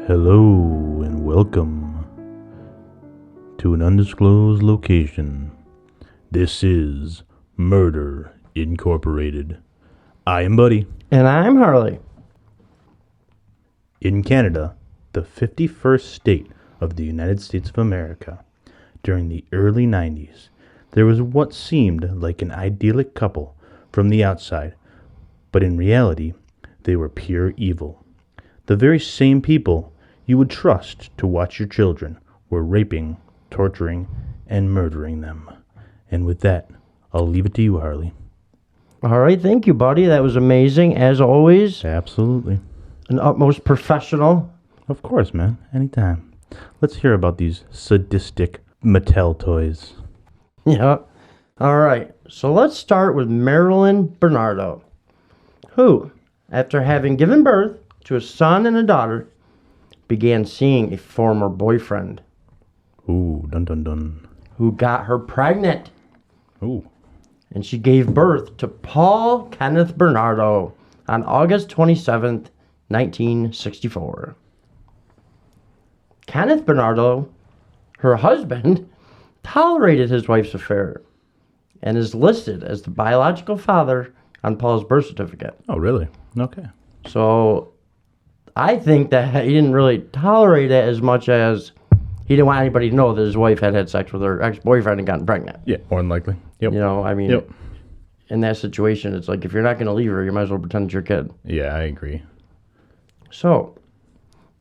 Hello and welcome to an undisclosed location. This is Murder Incorporated. I am Buddy. And I'm Harley. In Canada, the 51st state of the United States of America, during the early 90s, there was what seemed like an idyllic couple from the outside, but in reality, they were pure evil. The very same people you would trust to watch your children were raping, torturing, and murdering them. And with that, I'll leave it to you, Harley. All right, thank you, buddy. That was amazing, as always. Absolutely. An utmost professional. Of course, man. Anytime. Let's hear about these sadistic Mattel toys. Yeah. All right, so let's start with Marilyn Bernardo, who, after having given birth to a son and a daughter, began seeing a former boyfriend. Ooh, dun dun dun. Who got her pregnant. Ooh. And she gave birth to Paul Kenneth Bernardo on August 27th, 1964. Kenneth Bernardo, her husband, tolerated his wife's affair and is listed as the biological father on Paul's birth certificate. Oh, really? Okay. So I think that he didn't really tolerate it as much as he didn't want anybody to know that his wife had sex with her ex-boyfriend and gotten pregnant. Yeah, more than likely. Yep. You know, I mean, Yep. in that situation, it's like if you're not going to leave her, you might as well pretend it's your kid. Yeah, I agree. So,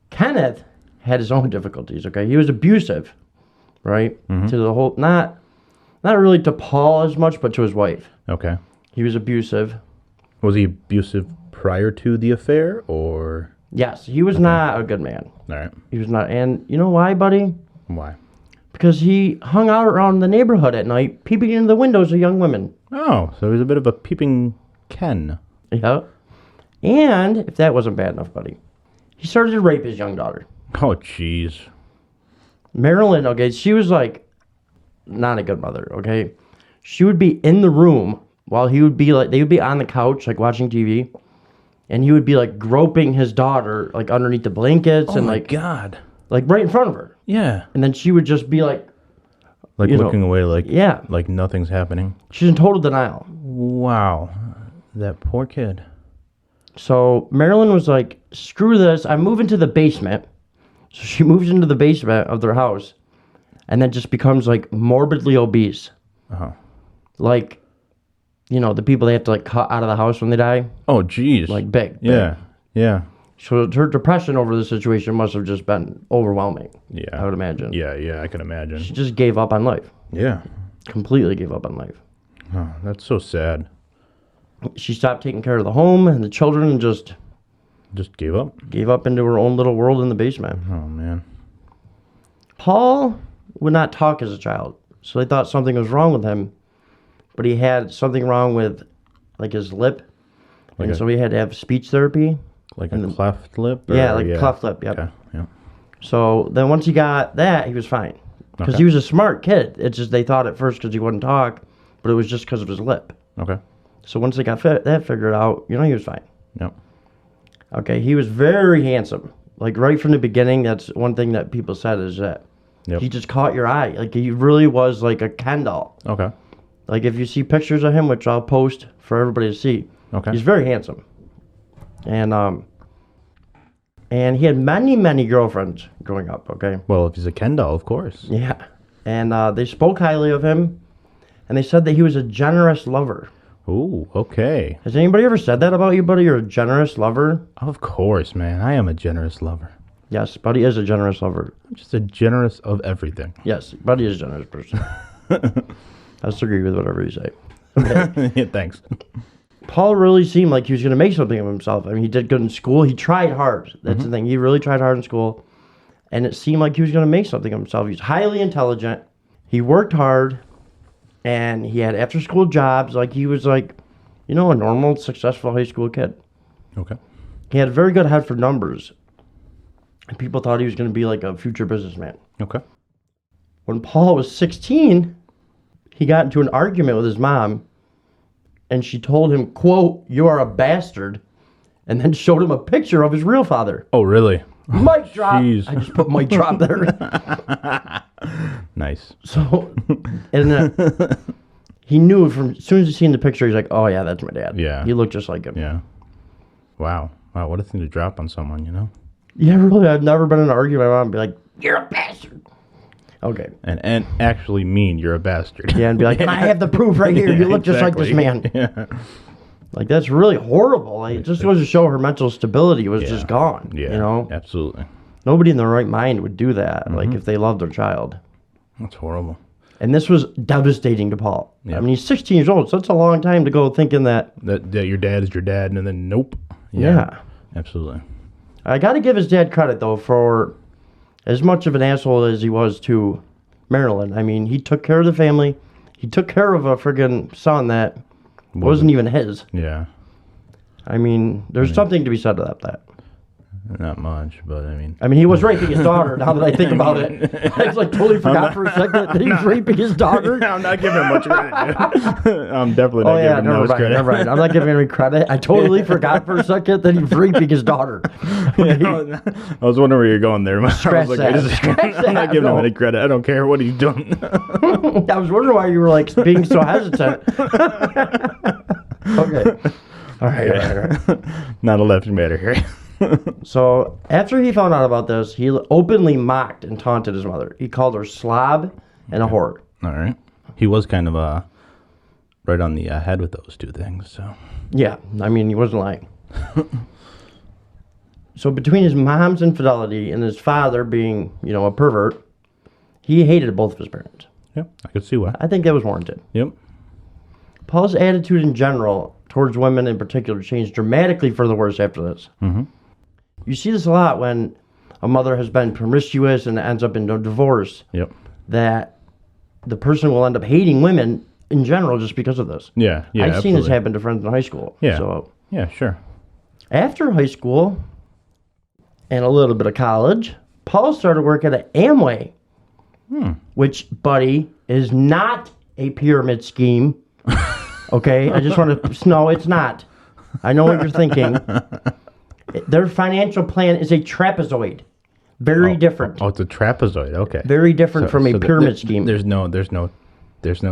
Kenneth had his own difficulties, okay? He was abusive, right? Mm-hmm. To the whole, not really to Paul as much, but to his wife. Okay. He was abusive. Was he abusive prior to the affair, or? Yes, he was not a good man. All right. He was not, and you know why, buddy? Why? Because he hung out around the neighborhood at night, peeping into the windows of young women. Oh, so he's a bit of a peeping Ken. Yeah. And, if that wasn't bad enough, buddy, he started to rape his young daughter. Oh, jeez. Marilyn, okay, she was like, not a good mother, okay? She would be in the room while he would be like, they would be on the couch, like watching TV, and he would be like groping his daughter, like underneath the blankets and like, God. like right in front of her. Yeah. And then she would just be like, Looking away like, yeah, like nothing's happening. she's in total denial. Wow. That poor kid. So Marilyn was like, screw this, I'm moving to the basement. So she moves into the basement of their house and then just becomes like morbidly obese. Uh-huh. Like, you know, the people they have to like cut out of the house when they die. Oh, jeez. Like big. Yeah. Yeah. So her depression over the situation must have just been overwhelming. Yeah. I would imagine. Yeah, I can imagine. She just gave up on life. Yeah. Completely gave up on life. Oh, that's so sad. She stopped taking care of the home and the children and just gave up? gave up into her own little world in the basement. Oh, man. Paul would not talk as a child, so they thought something was wrong with him, but he had something wrong with like his lip, and so he had to have speech therapy. Like a cleft lip? Yeah, like a cleft lip, yep. Okay, yeah. So then once he got that, he was fine. Because he was a smart kid. It's just they thought at first because he wouldn't talk, but it was just because of his lip. Okay. So once they got that figured out, you know, he was fine. Yep. Okay, he was very handsome. Like right from the beginning, that's one thing that people said is that he just caught your eye. Like he really was like a Ken doll. Okay. Like if you see pictures of him, which I'll post for everybody to see, he's very handsome. And he had many girlfriends growing up, okay? Well, if he's a Ken doll, of course. Yeah. And they spoke highly of him, and they said that he was a generous lover. Ooh, okay. Has anybody ever said that about you, buddy? You're a generous lover? Of course, man. I am a generous lover. Yes, Buddy is a generous lover. I'm just a generous of everything. Yes, Buddy is a generous person. I just agree with whatever you say. Okay. Yeah, thanks. Paul really seemed like he was going to make something of himself. I mean, he did good in school. He tried hard. That's the thing. He really tried hard in school. And it seemed like he was going to make something of himself. He was highly intelligent. He worked hard. And he had after-school jobs. Like, he was like, you know, a normal, successful high school kid. Okay. He had a very good head for numbers. And people thought he was going to be like a future businessman. Okay. When Paul was 16, he got into an argument with his mom. And she told him, quote, "You are a bastard," and then showed him a picture of his real father. Oh, really? Mic drop. Jeez. I just put mic drop there. Nice. So, and he knew from as soon as he seen the picture, he's like, "Oh yeah, that's my dad." Yeah. He looked just like him. Yeah. Wow. Wow, what a thing to drop on someone, you know? Yeah, really. I've never been in an argument with my mom and be like, "You're a bastard." Okay. And actually mean you're a bastard. Yeah, and be like, "And I have the proof right here. You look just like this man." Yeah. Like, that's really horrible. Like, it just goes to show her mental stability was just gone. Yeah. You know? Absolutely. Nobody in their right mind would do that, like, if they loved their child. That's horrible. And this was devastating to Paul. Yep. I mean, he's 16 years old, so that's a long time to go thinking that. That your dad is your dad, and then nope. Yeah. Absolutely. I got to give his dad credit, though, for as much of an asshole as he was to Marilyn. I mean, he took care of the family. He took care of a friggin' son that wasn't even his. Yeah. I mean, there's something to be said about that. Not much, but I mean. He was raping his daughter, now that I think about it. I just, like, totally forgot for a second that he was raping his daughter. I'm not giving him much credit, dude. I'm definitely not giving him never much mind, credit. never mind. I'm not giving him any credit. I totally forgot for a second that he was raping his daughter. Yeah, I was wondering where you're going there. Scratch that. I'm not giving him any credit. I don't care what he's doing. I was wondering why you were, like, being so hesitant. Okay. All right. Not a laughing matter here. So, after he found out about this, he openly mocked and taunted his mother. He called her slob and a whore. All right. He was kind of right on the head with those two things. So. Yeah, I mean, he wasn't lying. So, between his mom's infidelity and his father being, a pervert, he hated both of his parents. Yep, I could see why. I think that was warranted. Yep. Paul's attitude in general, towards women in particular, changed dramatically for the worse after this. Mm-hmm. You see this a lot when a mother has been promiscuous and ends up in a divorce. Yep. That the person will end up hating women in general just because of this. Yeah, yeah. I've seen this happen to friends in high school. Yeah. So yeah, sure. after high school and a little bit of college, Paul started working at Amway, which, buddy, is not a pyramid scheme. Okay, I just want to. No, it's not. I know what you're thinking. Their financial plan is a trapezoid. Very different. Oh, it's a trapezoid. Okay. Very different from a pyramid scheme. There's no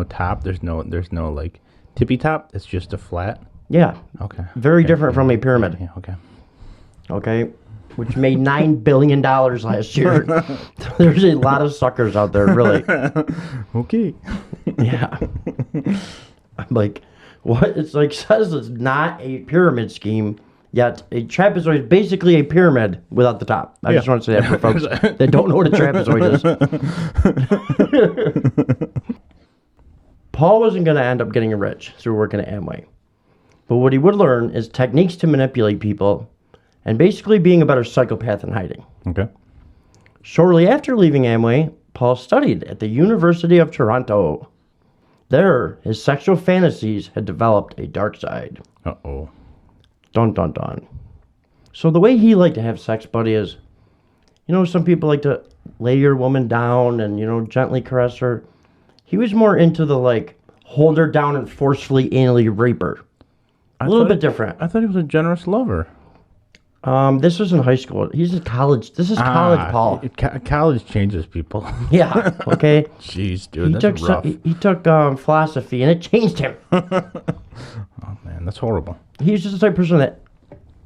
top. There's no like tippy top. It's just a flat. Yeah. Okay. Very different from a pyramid. Yeah. Okay. Okay. Which made $9 billion last year. There's a lot of suckers out there, really. Okay. Yeah. I'm like, what? It's like, says it's not a pyramid scheme, yet a trapezoid is basically a pyramid without the top. I just want to say that for folks that don't know what a trapezoid is. Paul wasn't going to end up getting rich through working at Amway. But what he would learn is techniques to manipulate people and basically being a better psychopath in hiding. Okay. Shortly after leaving Amway, Paul studied at the University of Toronto. There, his sexual fantasies had developed a dark side. Uh-oh. Dun, dun, dun. So the way he liked to have sex, buddy, is, some people like to lay your woman down and, gently caress her. He was more into the, hold her down and forcefully anally rape her. A little bit different. I thought he was a generous lover. This was in high school. He's in college. This is college, Paul. College changes people. Yeah, okay. Jeez, dude, that's rough. He took philosophy, and it changed him. Oh, man, that's horrible. He's just the type of person that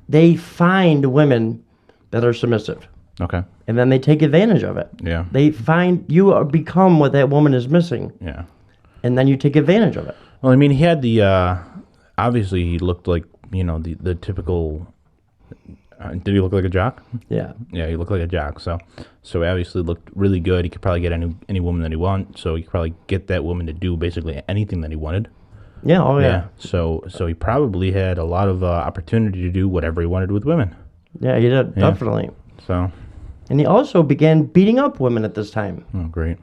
they find women that are submissive. Okay. And then they take advantage of it. Yeah. They find you become what that woman is missing. Yeah. And then you take advantage of it. Well, I mean, he had the, obviously he looked like, the typical, did he look like a jock? Yeah. Yeah, he looked like a jock. So he obviously looked really good. He could probably get any woman that he wanted. So he could probably get that woman to do basically anything that he wanted. Yeah, oh yeah. So he probably had a lot of opportunity to do whatever he wanted with women. Yeah, he did, definitely. So. And he also began beating up women at this time. Oh, great.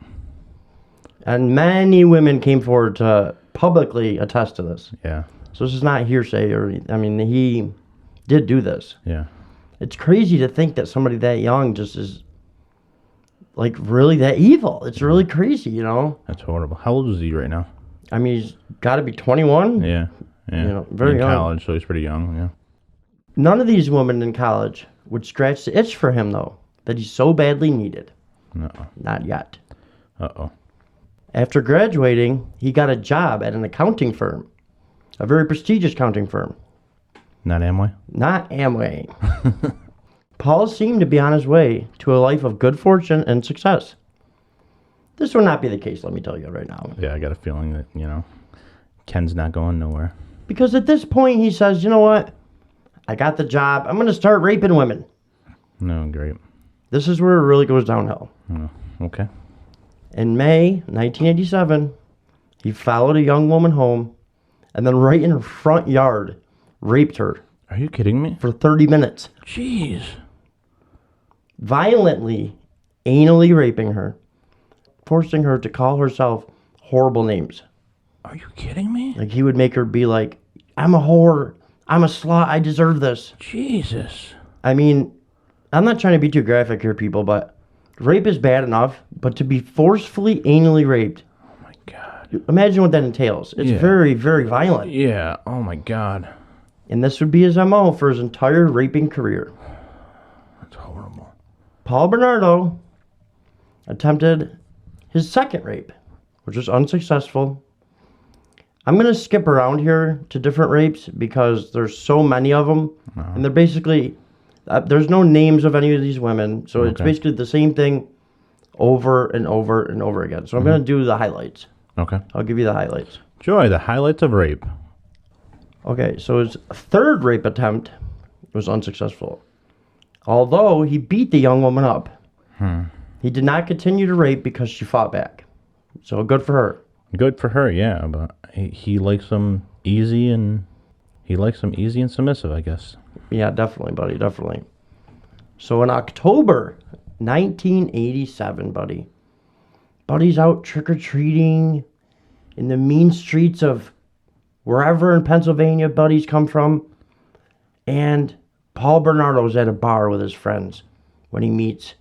And many women came forward to publicly attest to this. Yeah. So this is not hearsay he did do this. Yeah. It's crazy to think that somebody that young just is really that evil. It's really crazy, That's horrible. How old is he right now? I mean, he's got to be 21. Yeah. Very in young. college, so he's pretty young, yeah. None of these women in college would scratch the itch for him, though, that he so badly needed. Uh-oh. Not yet. Uh-oh. After graduating, he got a job at an accounting firm, a very prestigious accounting firm. Not Amway? Not Amway. Paul seemed to be on his way to a life of good fortune and success. This will not be the case, let me tell you right now. Yeah, I got a feeling that, Ken's not going nowhere. Because at this point, he says, you know what? I got the job. I'm going to start raping women. No, great. This is where it really goes downhill. Oh, okay. In May 1987, he followed a young woman home and then right in her front yard, raped her. Are you kidding me? For 30 minutes. Jeez. Violently, anally raping her, forcing her to call herself horrible names. Are you kidding me? Like, he would make her be like, I'm a whore, I'm a slut, I deserve this. Jesus. I mean, I'm not trying to be too graphic here, people, but rape is bad enough, but to be forcefully anally raped. Oh my God. Imagine what that entails. It's very, very violent. Yeah, oh my God. And this would be his MO for his entire raping career. That's horrible. Paul Bernardo attempted his second rape, which was unsuccessful. I'm going to skip around here to different rapes because there's so many of them. And they're basically, there's no names of any of these women. So it's basically the same thing over and over and over again. So I'm going to do the highlights. Okay. I'll give you the highlights. Joy, the highlights of rape. Okay, so his third rape attempt was unsuccessful. Although he beat the young woman up. He did not continue to rape because she fought back. So good for her. Good for her, yeah, but he likes them easy and submissive, I guess. Yeah, definitely, buddy, definitely. So in October 1987, Buddy's out trick-or-treating in the mean streets of wherever in Pennsylvania Buddy's come from. And Paul Bernardo's at a bar with his friends when he meets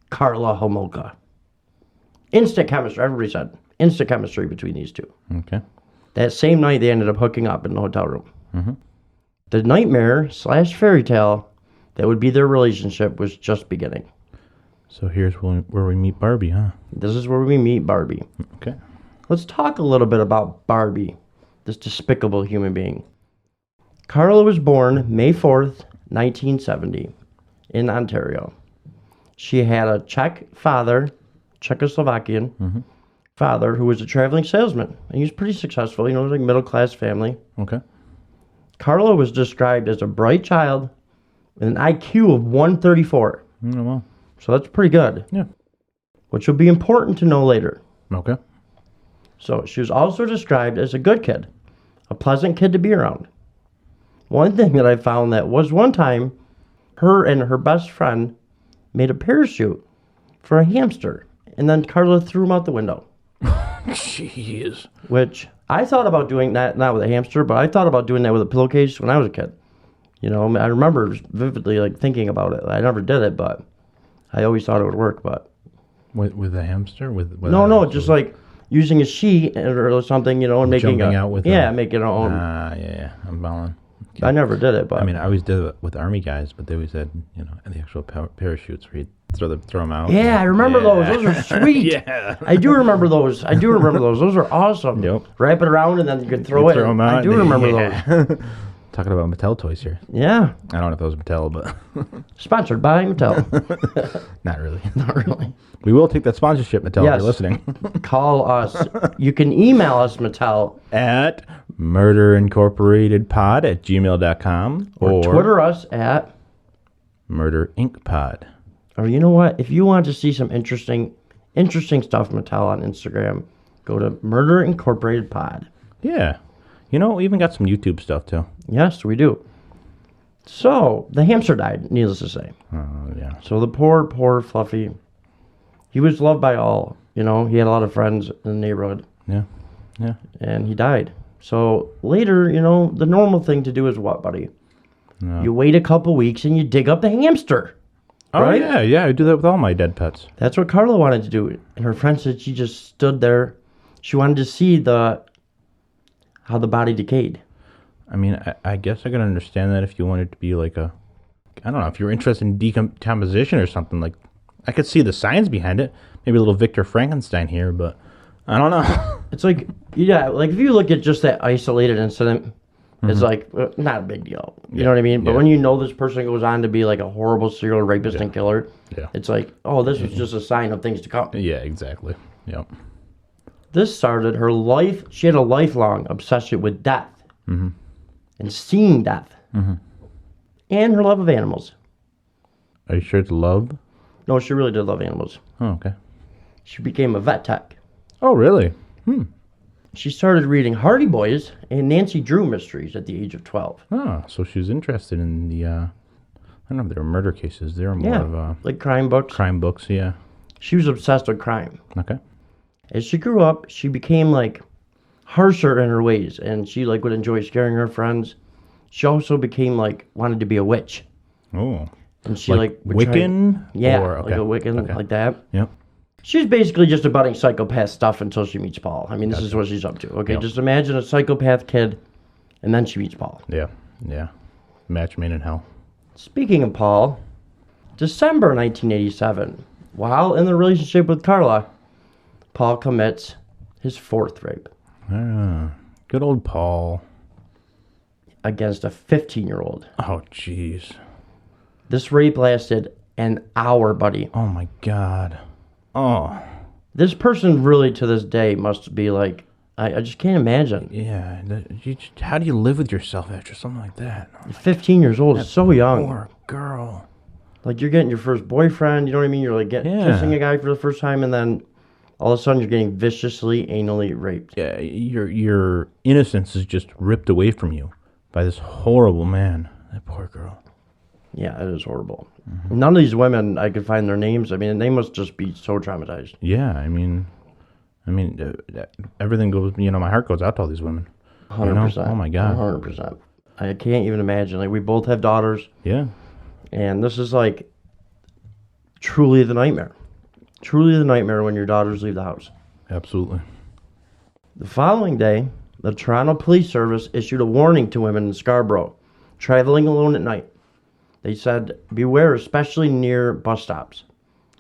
Carla Homolka. Instant chemistry, everybody said. Instant chemistry between these two. Okay. That same night, they ended up hooking up in the hotel room. Mm-hmm. The nightmare / fairy tale that would be their relationship was just beginning. So here's where we meet Barbie, huh? This is where we meet Barbie. Okay. Let's talk a little bit about Barbie, this despicable human being. Carla was born May 4th, 1970, in Ontario. She had a Czech father, Czechoslovakian father, who was a traveling salesman. And he was pretty successful, it was like middle-class family. Okay. Carla was described as a bright child with an IQ of 134. Oh, well. So that's pretty good. Yeah. Which will be important to know later. Okay. So she was also described as a good kid, a pleasant kid to be around. One thing that I found that was one time, her and her best friend made a parachute for a hamster, and then Carla threw him out the window. Jeez. Which I thought about doing that, not with a hamster, but I thought about doing that with a pillowcase when I was a kid. I remember vividly thinking about it. I never did it, but I always thought it would work. But with a hamster? No, just like using a sheet or something, and making jumping out with making our own. Yeah, I'm balling. I never did it, but I mean, I always did it with Army guys, but they always had, the actual parachutes where you throw them out. Yeah, I remember those. Those are sweet. Yeah. I do remember those. Those are awesome. Yep. Wrap it around and then you can throw it. Throw them out. I do remember those. Talking about Mattel toys here. Yeah. I don't know if that was Mattel, but Sponsored by Mattel. Not really. Not really. We will take that sponsorship, Mattel, if you're listening. Call us. You can email us, Mattel. At murderincorporatedpod@gmail.com. Or Twitter us at Murder Inc. Pod. Or you know what? If you want to see some interesting stuff, Mattel on Instagram, go to Murder Incorporated Pod. Yeah. We even got some YouTube stuff, too. Yes, we do. So, the hamster died, needless to say. Oh, yeah. So the poor Fluffy, he was loved by all. He had a lot of friends in the neighborhood. Yeah. Yeah. And he died. So later, the normal thing to do is what, buddy? No. You wait a couple weeks and you dig up the hamster. Oh, right? Yeah. I do that with all my dead pets. That's what Carla wanted to do. And her friend said she just stood there. She wanted to see how the body decayed. I mean, I guess I can understand that if you wanted to be like a, I don't know, if you're interested in decomposition or something. Like, I could see the science behind it. Maybe a little Victor Frankenstein here, but I don't know. It's like, yeah, like if you look at just that isolated incident, it's like, not a big deal. You know what I mean? But when you know this person goes on to be like a horrible serial rapist and killer, it's like, oh, this was just a sign of things to come. Yeah, exactly. Yep. This started her life. She had a lifelong obsession with death and seeing death and her love of animals. Are you sure it's love? No, she really did love animals. Oh, okay. She became a vet tech. Oh, really? She started reading Hardy Boys and Nancy Drew mysteries at the age of 12. Oh, so she was interested in the, I don't know if they were murder cases. They were more of like crime books. crime books, yeah. She was obsessed with crime. Okay. As she grew up, she became like harsher in her ways, and she like would enjoy scaring her friends. She also became like wanted to be a witch. Oh. And she like would Wiccan? like a Wiccan, like that. Yep. She's basically just a budding psychopath stuff until she meets Paul. I mean, this is what she's up to. Okay, just imagine a psychopath kid, and then she meets Paul. Yeah, yeah. Match made in hell. Speaking of Paul, December 1987, while in the relationship with Carla, Paul commits his fourth rape. Good old Paul. Against a 15-year-old. Oh, jeez. This rape lasted an hour, buddy. Oh, my God. Oh. This person really, to this day, must be like, I just can't imagine. Yeah. How do you live with yourself after something like that? 15 years old is so young. Poor girl. Like, you're getting your first boyfriend, you know what I mean? You're like kissing a guy for the first time, and then all of a sudden you're getting viciously, anally raped. Yeah, your innocence is just ripped away from you by this horrible man. That poor girl. Yeah, it is horrible. None of these women, I could find their names. I mean, they must just be so traumatized. Yeah, I mean, everything goes, my heart goes out to all these women. 100%. Oh, my God. 100%. I can't even imagine. Like, we both have daughters. Yeah. And this is, like, truly the nightmare. Truly the nightmare when your daughters leave the house. Absolutely. The following day, the Toronto Police Service issued a warning to women in Scarborough traveling alone at night. They said, beware, especially near bus stops.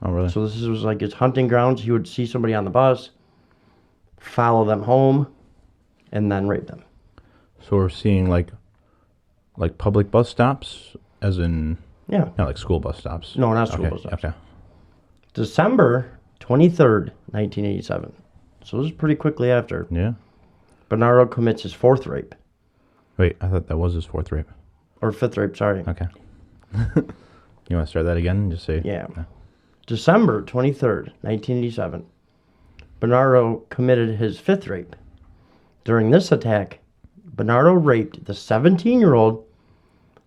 Oh, really? So this was like his hunting grounds. He would see somebody on the bus, follow them home, and then rape them. So we're seeing like public bus stops, as in not like school bus stops. No, not school bus stops. Okay. December 23rd, 1987. So this is pretty quickly after. Yeah. Bernardo commits his fourth rape. Wait, I thought that was his fourth rape. Or fifth rape, sorry. Okay. You want to start that again and just say? Yeah. December 23rd, 1987. Bernardo committed his fifth rape. During this attack, Bernardo raped the 17-year-old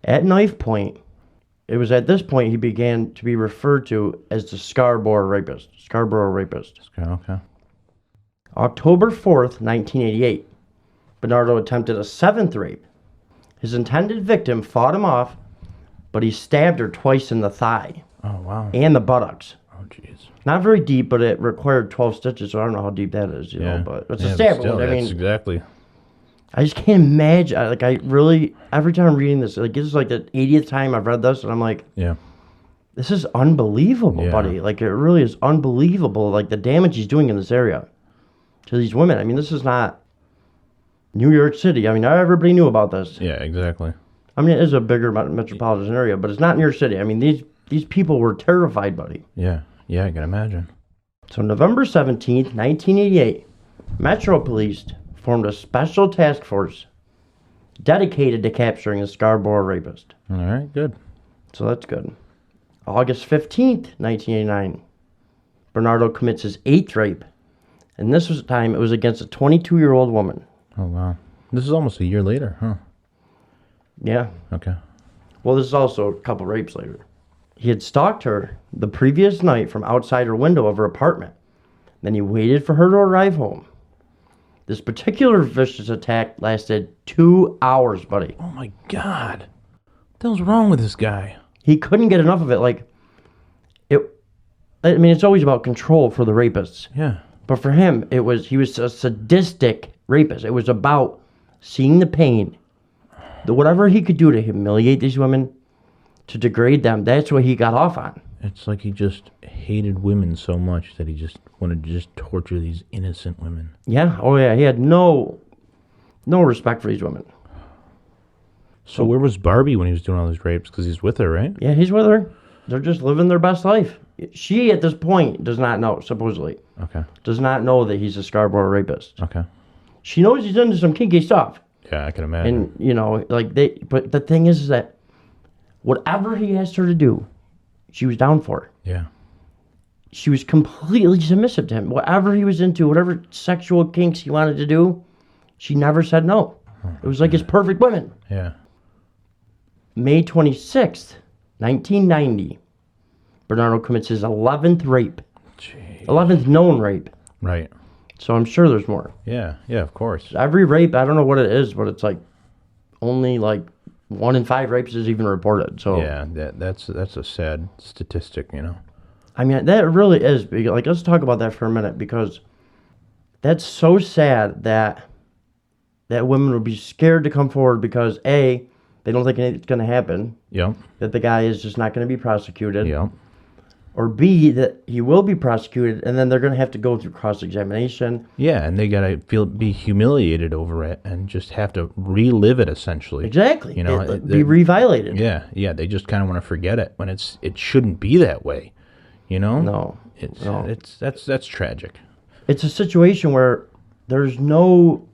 at knife point. It was at this point he began to be referred to as the Scarborough rapist. Okay. October 4th, 1988. Bernardo attempted a seventh rape. His intended victim fought him off, but he stabbed her twice in the thigh. Oh, wow. And the buttocks. Oh, jeez. Not very deep, but it required 12 stitches, so I don't know how deep that is, you know, but it's a stab wound. I mean, exactly. I just can't imagine. I really, every time I'm reading this, like, this is like the 80th time I've read this, and I'm like, this is unbelievable, buddy. Like, it really is unbelievable, like, the damage he's doing in this area to these women. I mean, this is not New York City. I mean, not everybody knew about this. Yeah, exactly. I mean, it is a bigger metropolitan area, but it's not New York City. I mean, these people were terrified, buddy. Yeah, I can imagine. So November 17th, 1988, Metro Police formed a special task force dedicated to capturing the Scarborough rapist. All right, good. So that's good. August 15th, 1989, Bernardo commits his eighth rape. And this time it was against a 22-year-old woman. Oh, wow. This is almost a year later, huh? Yeah. Okay. Well, this is also a couple rapes later. He had stalked her the previous night from outside her window of her apartment. Then he waited for her to arrive home. This particular vicious attack lasted 2 hours, buddy. Oh, my God. What the hell's wrong with this guy? He couldn't get enough of it. It's always about control for the rapists. Yeah. But for him, he was a sadistic rapist. It was about seeing the pain Whatever he could do to humiliate these women, to degrade them, that's what he got off on. It's like he just hated women so much that he just wanted to just torture these innocent women. Yeah. Oh, yeah. He had no respect for these women. So where was Barbie when he was doing all these rapes? Because he's with her, right? Yeah, he's with her. They're just living their best life. She, at this point, does not know, supposedly. Okay. Does not know that he's a Scarborough rapist. Okay. She knows he's into some kinky stuff. Yeah, I can imagine. And, but the thing is that whatever he asked her to do, she was down for. Yeah. She was completely submissive to him. Whatever he was into, whatever sexual kinks he wanted to do, she never said no. It was like his perfect woman. Yeah. May 26th, 1990, Bernardo commits his 11th rape. Jeez. 11th known rape. Right. So I'm sure there's more. Yeah, of course. Every rape, I don't know what it is, but it's like only like 1 in 5 rapes is even reported. So Yeah, that's a sad statistic, you know. I mean, that really is. Like, let's talk about that for a minute, because that's so sad that women would be scared to come forward because A, they don't think it's going to happen. Yep. That the guy is just not going to be prosecuted. Yep. Or B, that he will be prosecuted, and then they're going to have to go through cross-examination. Yeah, and they gotta be humiliated over it and just have to relive it essentially. Exactly. You know, be reviolated. Yeah. They just kind of want to forget it when it shouldn't be that way. You know. No. That's tragic. It's a situation where there's no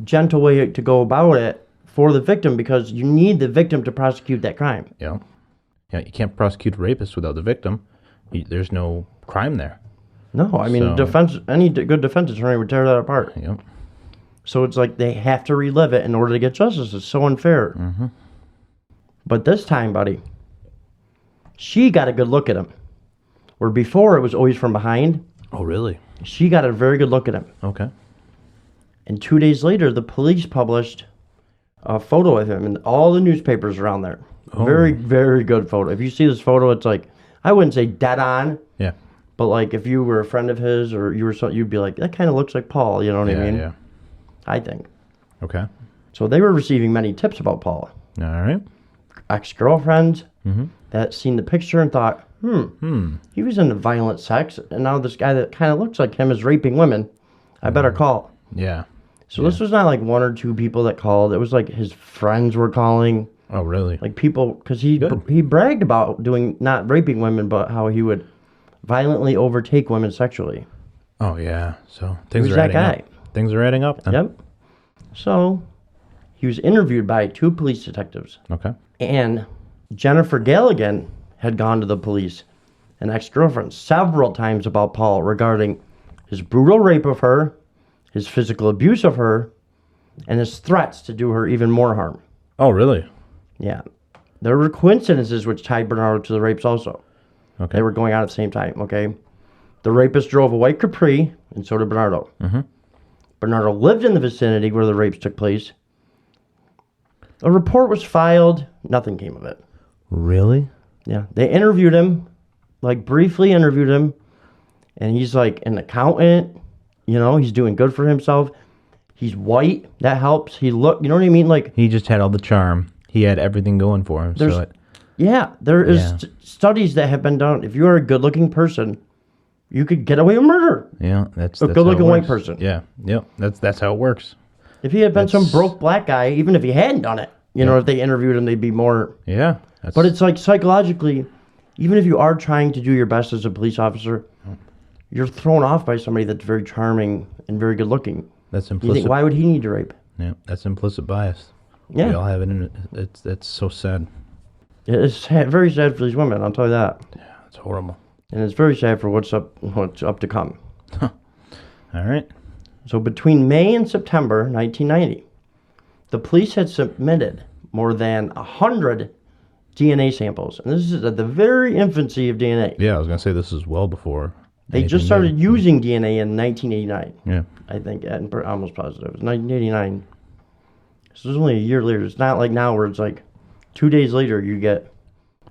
gentle way to go about it for the victim, because you need the victim to prosecute that crime. Yeah. Yeah. You can't prosecute a rapist without the victim. There's no crime there. No, I mean, any good defense attorney would tear that apart. Yep. So it's like they have to relive it in order to get justice. It's so unfair. Mm-hmm. But this time, buddy, she got a good look at him. Where before it was always from behind. Oh, really? She got a very good look at him. Okay. And 2 days later, the police published a photo of him in all the newspapers around there. Oh. Very, very good photo. If you see this photo, it's like, I wouldn't say dead on. Yeah. But like if you were a friend of his or you were you'd be like, that kind of looks like Paul. You know what I mean? Yeah. I think. Okay. So they were receiving many tips about Paul. All right. Ex-girlfriends that seen the picture and thought, he was into violent sex, and now this guy that kind of looks like him is raping women. I better call. Yeah. So this was not like 1 or 2 people that called. It was like his friends were calling. Oh, really? Like people, because he bragged about not raping women, but how he would violently overtake women sexually. Oh, yeah. So things Who's are that adding guy? up. Things are adding up then. Yep. So he was interviewed by 2 police detectives. Okay. And Jennifer Galligan had gone to the police, an ex-girlfriend, several times about Paul regarding his brutal rape of her, his physical abuse of her, and his threats to do her even more harm. Oh, really? Yeah. There were coincidences which tied Bernardo to the rapes also. Okay. They were going on at the same time, okay? The rapist drove a white Capri, and so did Bernardo. Mm-hmm. Bernardo lived in the vicinity where the rapes took place. A report was filed. Nothing came of it. Really? Yeah. They interviewed him, like briefly interviewed him, and he's like an accountant. You know, he's doing good for himself. He's white. That helps. He looked, you know what I mean? Like, he just had all the charm. He had everything going for him. There is studies that have been done. If you are a good-looking person, you could get away with murder. Yeah, that's a good-looking white person. Yeah, that's how it works. If he had been some broke black guy, even if he hadn't done it, you know, if they interviewed him, they'd be more. Yeah. But it's like psychologically, even if you are trying to do your best as a police officer, you're thrown off by somebody that's very charming and very good-looking. That's implicit. You think, why would he need to rape? Yeah, that's implicit bias. Yeah. We all have it in it. It's so sad. It's sad, very sad for these women, I'll tell you that. Yeah, it's horrible. And it's very sad for what's up to come. All right. So between May and September 1990, the police had submitted more than 100 DNA samples. And this is at the very infancy of DNA. Yeah, I was going to say this is well before. They just started using DNA in 1989. Yeah. I think, I'm almost positive. It was 1989. So it was only a year later. It's not like now where it's like 2 days later it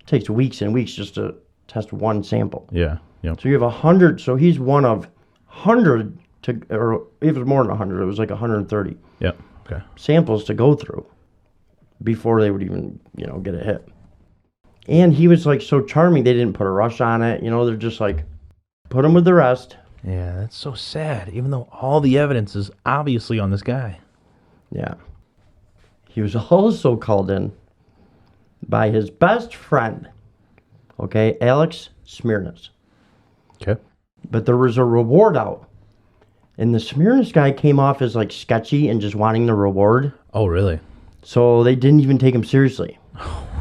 takes weeks and weeks just to test one sample. Yeah. Yep. So you have 100. So he's one of 100 or if it was more than 100, it was like 130. Yep. Okay. Samples to go through. before they would even, get a hit. And he was like so charming, they didn't put a rush on it. They're just like, put him with the rest. Yeah, that's so sad, even though all the evidence is obviously on this guy. Yeah. He was also called in by his best friend, okay, Alex Smirnis. Okay. But there was a reward out. And the Smirnis guy came off as like sketchy and just wanting the reward. Oh, really? So they didn't even take him seriously.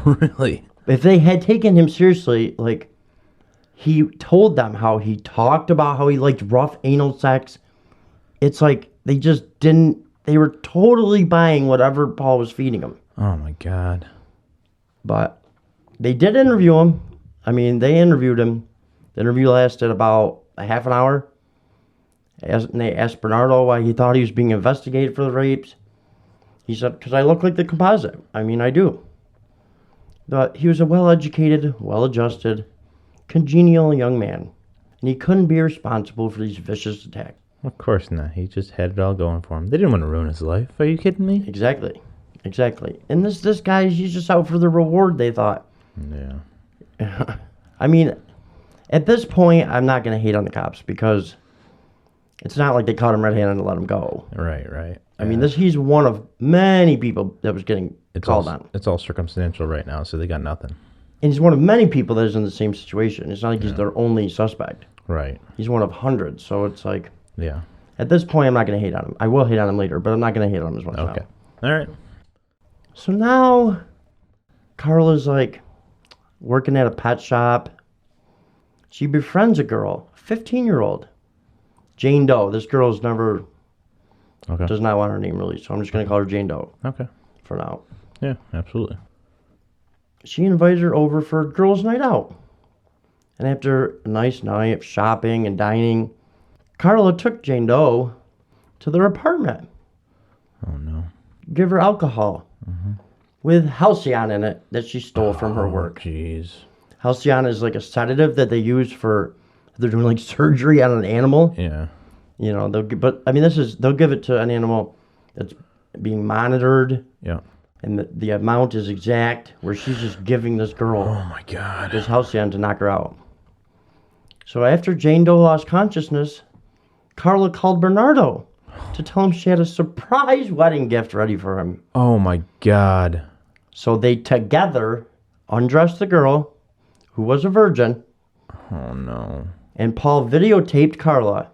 Really? If they had taken him seriously, like, he told them how he talked about how he liked rough anal sex. It's like they just didn't, they were totally buying whatever Paul was feeding them. Oh, my God. But they did interview him. I mean, they interviewed him. The interview lasted about a half an hour. And they asked Bernardo why he thought he was being investigated for the rapes. He said, because I look like the composite. I mean, I do. But he was a well-educated, well-adjusted, congenial young man. And he couldn't be responsible for these vicious attacks. Of course not. He just had it all going for him. They didn't want to ruin his life. Are you kidding me? Exactly. And this guy, he's just out for the reward, they thought. Yeah. I mean, at this point, I'm not going to hate on the cops because it's not like they caught him red-handed and let him go. Right. I mean, he's one of many people that was getting called on. It's all circumstantial right now, so they got nothing. And he's one of many people that is in the same situation. It's not like he's their only suspect. Right. He's one of hundreds, so it's like... Yeah. At this point, I'm not going to hate on him. I will hate on him later, but I'm not going to hate on him as much Okay. now. All right. So now, Carla's like working at a pet shop. She befriends a girl, a 15-year-old, Jane Doe. This girl's never... Okay. Does not want her name released, so I'm just going to call her Jane Doe. Okay. For now. Yeah, absolutely. She invited her over for a girls' night out. And after a nice night of shopping and dining, Carla took Jane Doe to their apartment. Oh, no. Give her alcohol with Halcyon in it that she stole from her work. Jeez. Halcyon is like a sedative that they use for, they're doing like surgery on an animal. Yeah. They'll give it to an animal that's being monitored. Yeah. And the amount is exact, where she's just giving this girl Oh, my God. this Halcyon to knock her out. So after Jane Doe lost consciousness, Carla called Bernardo to tell him she had a surprise wedding gift ready for him. Oh, my God. So they together undressed the girl, who was a virgin, Oh, no. and Paul videotaped Carla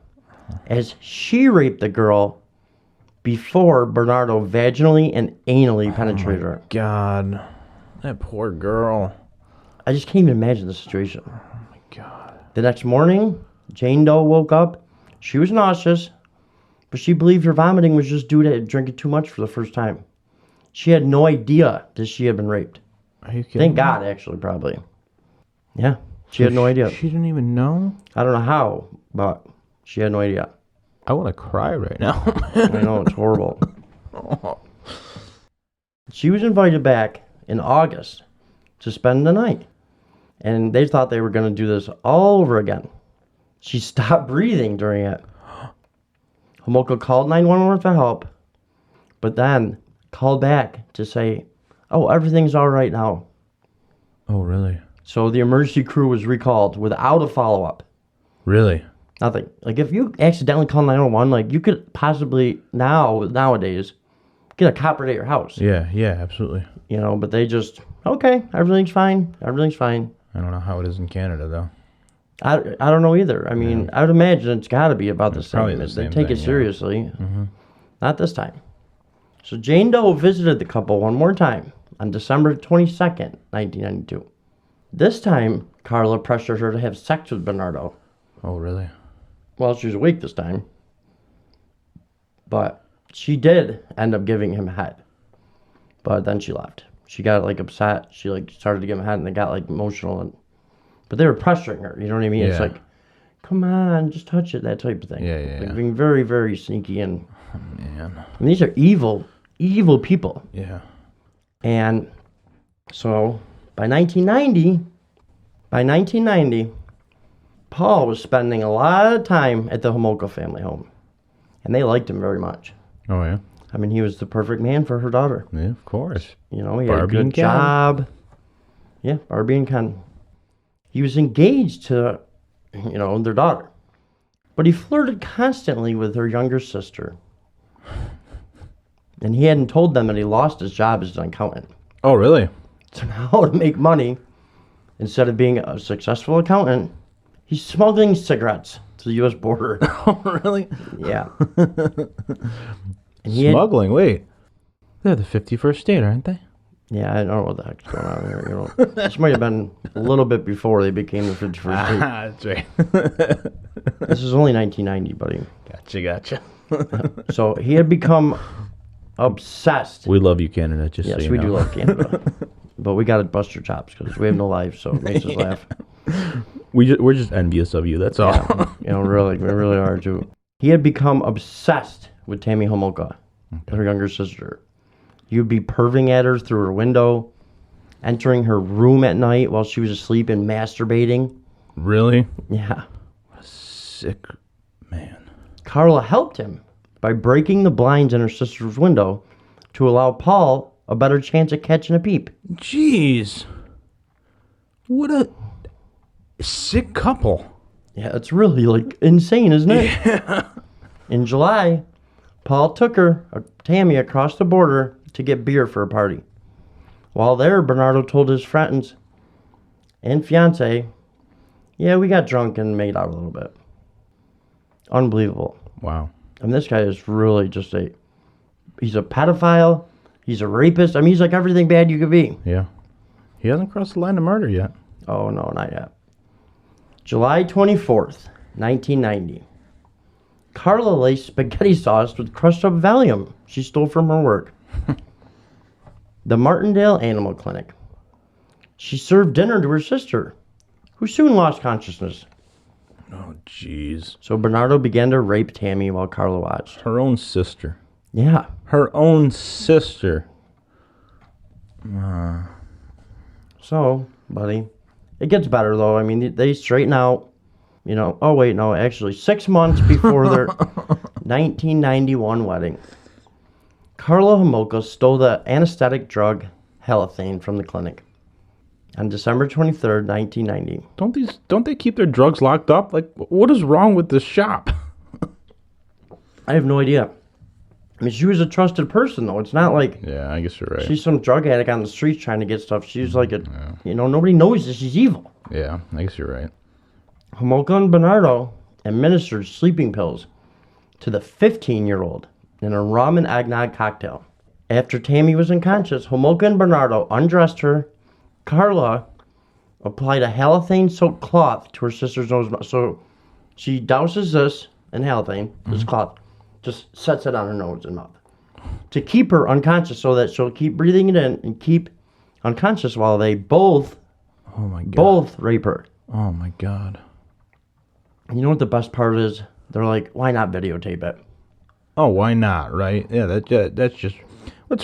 as she raped the girl before Bernardo vaginally and anally penetrated her. God. That poor girl. I just can't even imagine the situation. Oh, my God. The next morning, Jane Doe woke up. She was nauseous, but she believed her vomiting was just due to drinking too much for the first time. She had no idea that she had been raped. Are you kidding Thank me? God, actually, probably. Yeah, she had no idea. She didn't even know? I don't know how, but she had no idea. I want to cry right now. I know, it's horrible. She was invited back in August to spend the night. And they thought they were going to do this all over again. She stopped breathing during it. Homolka called 911 for help, but then called back to say, oh, everything's all right now. Oh, really? So the emergency crew was recalled without a follow-up. Really? Nothing. Like, if you accidentally call 911, like, you could possibly nowadays get a cop right at your house. Yeah, absolutely. But they just, okay, everything's fine. Everything's fine. I don't know how it is in Canada, though. I don't know either. I mean, I would imagine it's got to be about the Probably same. the They same take thing, it yeah. seriously. Not this time. So Jane Doe visited the couple one more time on December 22nd, 1992. This time, Carla pressured her to have sex with Bernardo. Oh, really? Well, she was awake this time. But she did end up giving him head. But then she left. She got, like, upset. She, like, started to give him head, and they got, like, emotional. But they were pressuring her, you know what I mean? It's Yeah. like, come on, just touch it, that type of thing. Yeah. Like, being very, very sneaky. And Man. these are evil people. Yeah. And so, by 1990, Paul was spending a lot of time at the Homolka family home. And they liked him very much. Oh, yeah? I mean, he was the perfect man for her daughter. Yeah, of course. You know, he Barbie had a and good Ken. job. Yeah, Barbie and Ken. He was engaged to, their daughter. But he flirted constantly with her younger sister. And he hadn't told them that he lost his job as an accountant. Oh, really? So now to make money, instead of being a successful accountant, he's smuggling cigarettes to the U.S. border. Oh, really? Yeah. And Smuggling? Wait. They're the 51st state, aren't they? Yeah, I don't know what the heck's going on here. This might have been a little bit before they became the 51st state. That's right. This is only 1990, buddy. Gotcha. So he had become obsessed. We love you, Canada, just Yes, so you we know. do love Canada. But we got to bust your chops because we have no lives, so it makes us laugh. We're just envious of you, that's all. Yeah, really, we really are too. He had become obsessed with Tammy Homolka, her younger sister. He would be perving at her through her window, entering her room at night while she was asleep and masturbating. Really? Yeah. Sick man. Carla helped him by breaking the blinds in her sister's window to allow Paul a better chance at catching a peep. Jeez. What a sick couple. Yeah, it's really, insane, isn't it? Yeah. In July, Paul took Tammy, across the border to get beer for a party. While there, Bernardo told his friends and fiance, yeah, we got drunk and made out a little bit. Unbelievable. Wow. And this guy is really he's a pedophile, he's a rapist. I mean, he's like everything bad you could be. Yeah. He hasn't crossed the line of murder yet. Oh, no, not yet. July 24th, 1990. Carla laced spaghetti sauce with crushed up Valium she stole from her work. The Martindale Animal Clinic. She served dinner to her sister, who soon lost consciousness. Oh, jeez. So Bernardo began to rape Tammy while Carla watched. Her own sister. Yeah. Her own sister. So, buddy, it gets better though. I mean, they straighten out, Oh, wait, no, actually, 6 months before their 1991 wedding, Carla Homolka stole the anesthetic drug halothane from the clinic on December 23rd, 1990. Don't they keep their drugs locked up? Like, what is wrong with this shop? I have no idea. I mean, she was a trusted person, though. It's not like Yeah, I guess you're right. she's some drug addict on the streets trying to get stuff. She's like nobody knows that she's evil. Yeah, I guess you're right. Homolka and Bernardo administered sleeping pills to the 15-year-old in a rum and eggnog cocktail. After Tammy was unconscious, Homolka and Bernardo undressed her. Carla applied a halothane-soaked cloth to her sister's nose. So she douses this in halothane, this cloth, just sets it on her nose and mouth to keep her unconscious so that she'll keep breathing it in and keep unconscious while they both rape her. Oh, my God. You know what the best part is? They're like, why not videotape it? Oh, why not, right? Yeah, that's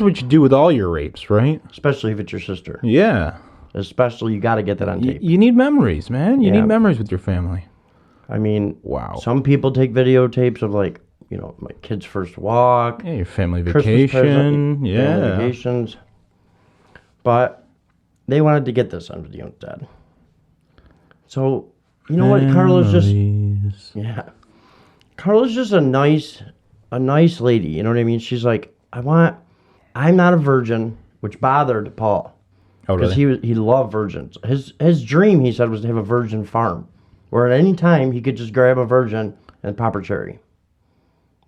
what you do with all your rapes, right? Especially if it's your sister. Yeah. Especially, you got to get that on tape. You need memories, man. You Yeah. need memories with your family. I mean, Wow. some people take videotapes of my kid's first walk, Yeah, your family Christmas vacation. present, family Yeah. vacations. But they wanted to get this on video instead. So, you know what? Carla's just a nice lady. You know what I mean? She's like, I'm not a virgin, which bothered Paul. Oh, Because really? he loved virgins. His dream, he said, was to have a virgin farm, where at any time he could just grab a virgin and pop her cherry.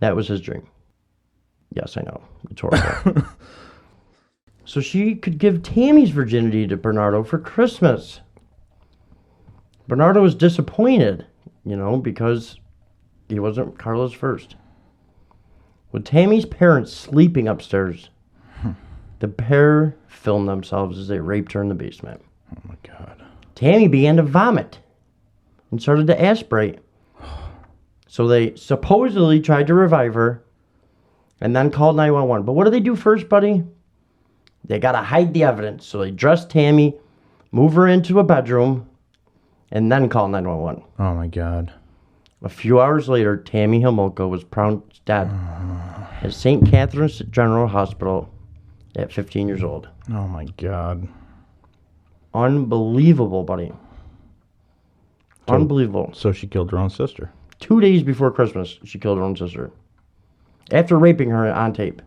That was his dream. Yes, I know. It's horrible. So she could give Tammy's virginity to Bernardo for Christmas. Bernardo was disappointed, because he wasn't Carla's first. With Tammy's parents sleeping upstairs, the pair filmed themselves as they raped her in the basement. Oh, my God. Tammy began to vomit and started to aspirate. So they supposedly tried to revive her and then called 911. But what do they do first, buddy? They got to hide the evidence. So they dressed Tammy, move her into a bedroom, and then call 911. Oh, my God. A few hours later, Tammy Homolka was pronounced dead at St. Catherine's General Hospital at 15 years old. Oh, my God. Unbelievable, buddy. Unbelievable. So she killed her own sister. 2 days before Christmas, she killed her own sister. After raping her on tape.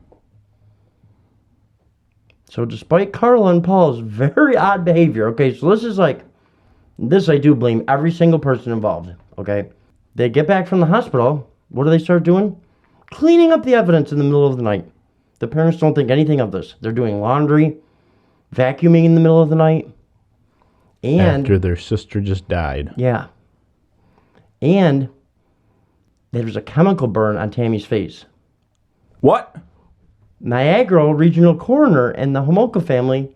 So despite Carla and Paul's very odd behavior, okay, so this I do blame every single person involved, okay? They get back from the hospital. What do they start doing? Cleaning up the evidence in the middle of the night. The parents don't think anything of this. They're doing laundry, vacuuming in the middle of the night. And after their sister just died. Yeah. And there was a chemical burn on Tammy's face. What? Niagara Regional Coroner and the Homolka family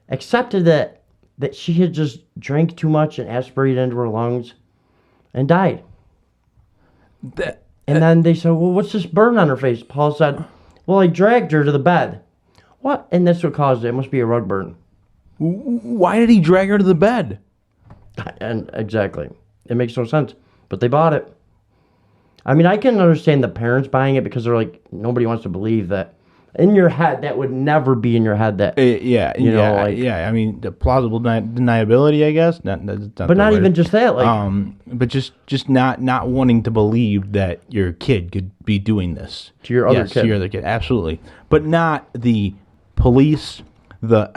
accepted that she had just drank too much and aspirated into her lungs and died. And then they said, well, what's this burn on her face? Paul said, well, I dragged her to the bed. What? And that's what caused it. It must be a rug burn. Why did he drag her to the bed? And exactly. It makes no sense. But they bought it. I mean, I can understand the parents buying it because they're like, nobody wants to believe that. In your head, that would never be in your head that. I mean, the plausible deniability, I guess. But not even just that, but just not wanting to believe that your kid could be doing this to your other yes, kid. To your other kid, absolutely. But not the police. No.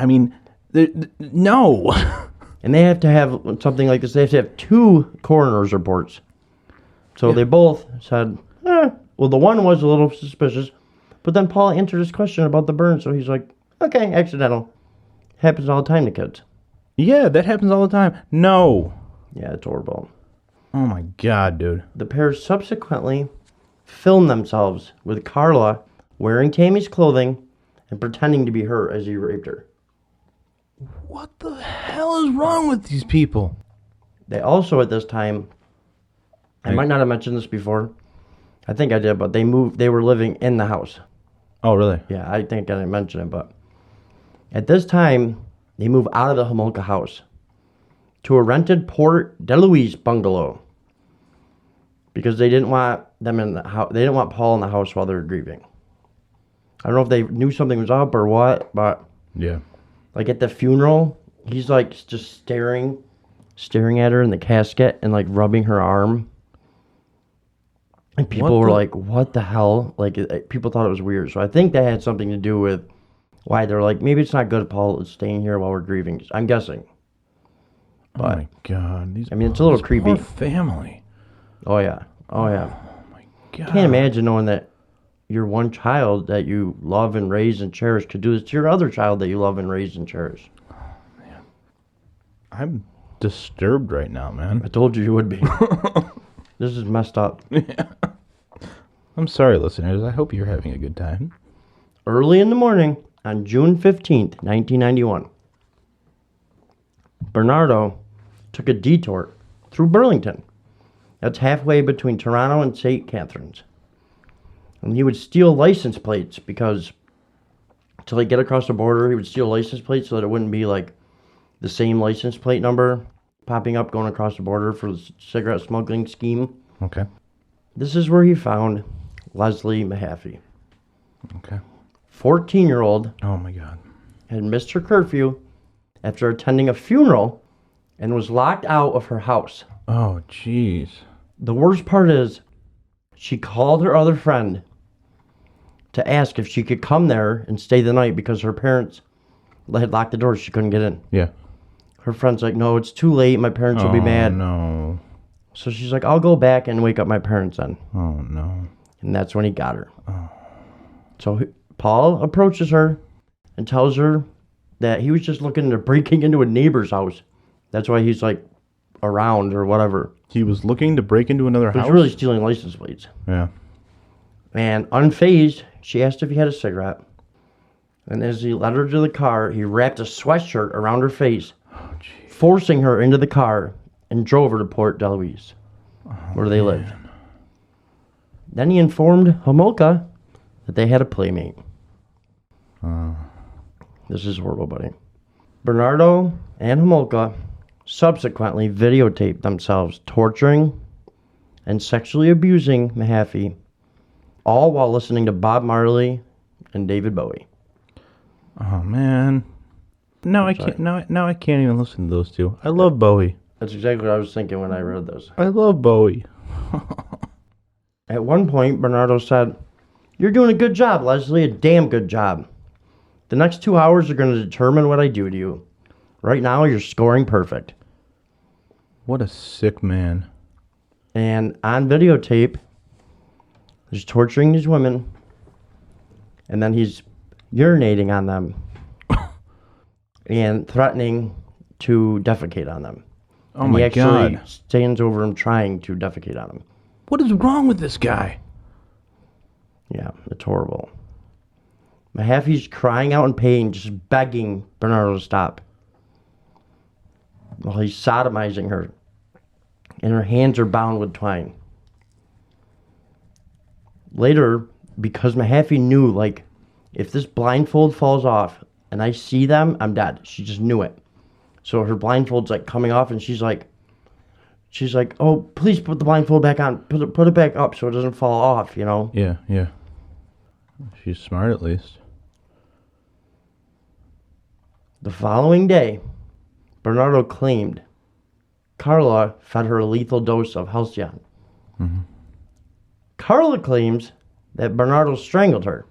And they have to have something like this. They have to have 2 coroner's reports. So they both said, well, the one was a little suspicious. But then Paul answered his question about the burn, so he's like, okay, accidental. Happens all the time to kids. Yeah, that happens all the time. No. Yeah, it's horrible. Oh, my God, dude. The pair subsequently filmed themselves with Carla wearing Tammy's clothing and pretending to be her as he raped her. What the hell is wrong with these people? They also, at this time, I might not have mentioned this before. I think I did, but they were living in the house. Oh, really? Yeah, I think I didn't mention it, but at this time, they move out of the Homolka house to a rented Port DeLuise bungalow because they didn't want them in the house. They didn't want Paul in the house while they were grieving. I don't know if they knew something was up or what, but yeah, like at the funeral, he's like just staring at her in the casket and like rubbing her arm. And people were like, what the hell? Like, people thought it was weird. So I think that had something to do with why they're like, maybe it's not good if Paul is staying here while we're grieving. I'm guessing. But, oh, my God. It's a little creepy. Poor family. Oh, yeah. Oh, yeah. Oh, my God. I can't imagine knowing that your one child that you love and raise and cherish could do this to your other child that you love and raise and cherish. Oh, man. I'm disturbed right now, man. I told you would be. This is messed up. Yeah. I'm sorry, listeners. I hope you're having a good time. Early in the morning on June 15th, 1991, Bernardo took a detour through Burlington. That's halfway between Toronto and St. Catharines. And he would steal license plates because to like get across the border, he would steal license plates so that it wouldn't be like the same license plate number popping up going across the border for the cigarette smuggling scheme. Okay. This is where he found Leslie Mahaffey. Okay. 14-year-old. Oh, my God. Had missed her curfew after attending a funeral and was locked out of her house. Oh, jeez. The worst part is she called her other friend to ask if she could come there and stay the night because her parents had locked the doors. She couldn't get in. Yeah. Her friend's like, no, it's too late. My parents will be mad. No. So she's like, I'll go back and wake up my parents then. Oh, no. And that's when he got her. Oh. So Paul approaches her and tells her that he was just looking into breaking into a neighbor's house. That's why he's like around or whatever. He was looking to break into another house? He's really stealing license plates. Yeah. And unfazed, she asked if he had a cigarette. And as he led her to the car, he wrapped a sweatshirt around her face, forcing her into the car, and drove her to Port DeLuise, where they lived. Then he informed Homolka that they had a playmate. This is horrible, buddy. Bernardo and Homolka subsequently videotaped themselves torturing and sexually abusing Mahaffey all while listening to Bob Marley and David Bowie. Oh man. Now I can't. Now I can't even listen to those two. I love Bowie. That's exactly what I was thinking when I read this. I love Bowie. At one point, Bernardo said, "You're doing a good job, Leslie. A damn good job. The next 2 hours are going to determine what I do to you. Right now, you're scoring perfect." What a sick man. And on videotape, he's torturing these women, and then he's urinating on them and threatening to defecate on them. Oh and my he actually God. stands over him trying to defecate on him. What is wrong with this guy? Yeah, it's horrible. Mahaffey's crying out in pain, just begging Bernardo to stop, while he's sodomizing her, and her hands are bound with twine. Later, because Mahaffey knew, like, if this blindfold falls off and I see them, I'm dead. She just knew it. So her blindfold's like coming off, and she's like, "Oh, please put the blindfold back on. Put it back up so it doesn't fall off." You know. Yeah. She's smart at least. The following day, Bernardo claimed Carla fed her a lethal dose of Halcyon. Mm-hmm. Carla claims that Bernardo strangled her.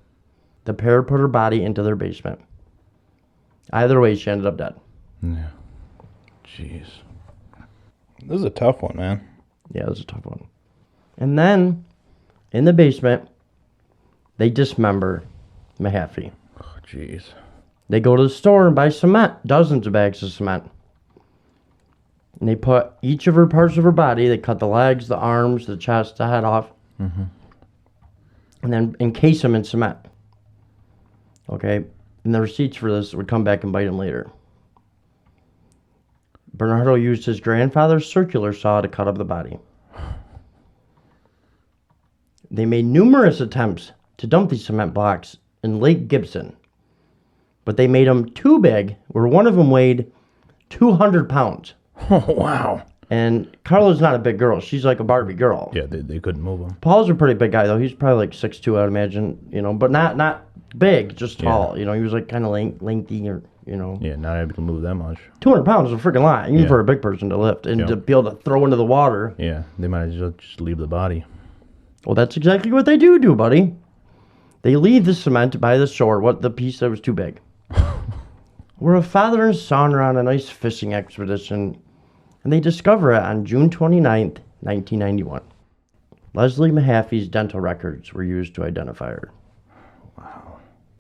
The pair put her body into their basement. Either way, she ended up dead. Yeah. Jeez. This is a tough one, man. Yeah, it was a tough one. And then, in the basement, they dismember Mahaffey. Oh, jeez. They go to the store and buy cement, dozens of bags of cement. And they put each of her parts of her body, they cut the legs, the arms, the chest, the head off, Mm-hmm. and then encase them in cement. Okay? And the receipts for this would come back and bite him later. Bernardo used his grandfather's circular saw to cut up the body. They made numerous attempts to dump these cement blocks in Lake Gibson, but they made them too big, where one of them weighed 200 pounds. Oh, wow. And Carla's not a big girl. She's like a Barbie girl. Yeah, they couldn't move him. Paul's a pretty big guy, though. He's probably like 6'2", I'd imagine, you know, but not big, just tall. Yeah. You know, he was like kind of lengthy, or, you know. Yeah, not able to move that much. 200 pounds is a freaking lot, even Yeah. for a big person to lift. And Yeah. to be able to throw into the water. Yeah, they might as well just leave the body. Well, that's exactly what they do, buddy. They leave the cement by the shore, the piece that was too big. Where a father and son are on a nice fishing expedition, and they discover it on June 29th, 1991. Leslie Mahaffey's dental records were used to identify her. Wow.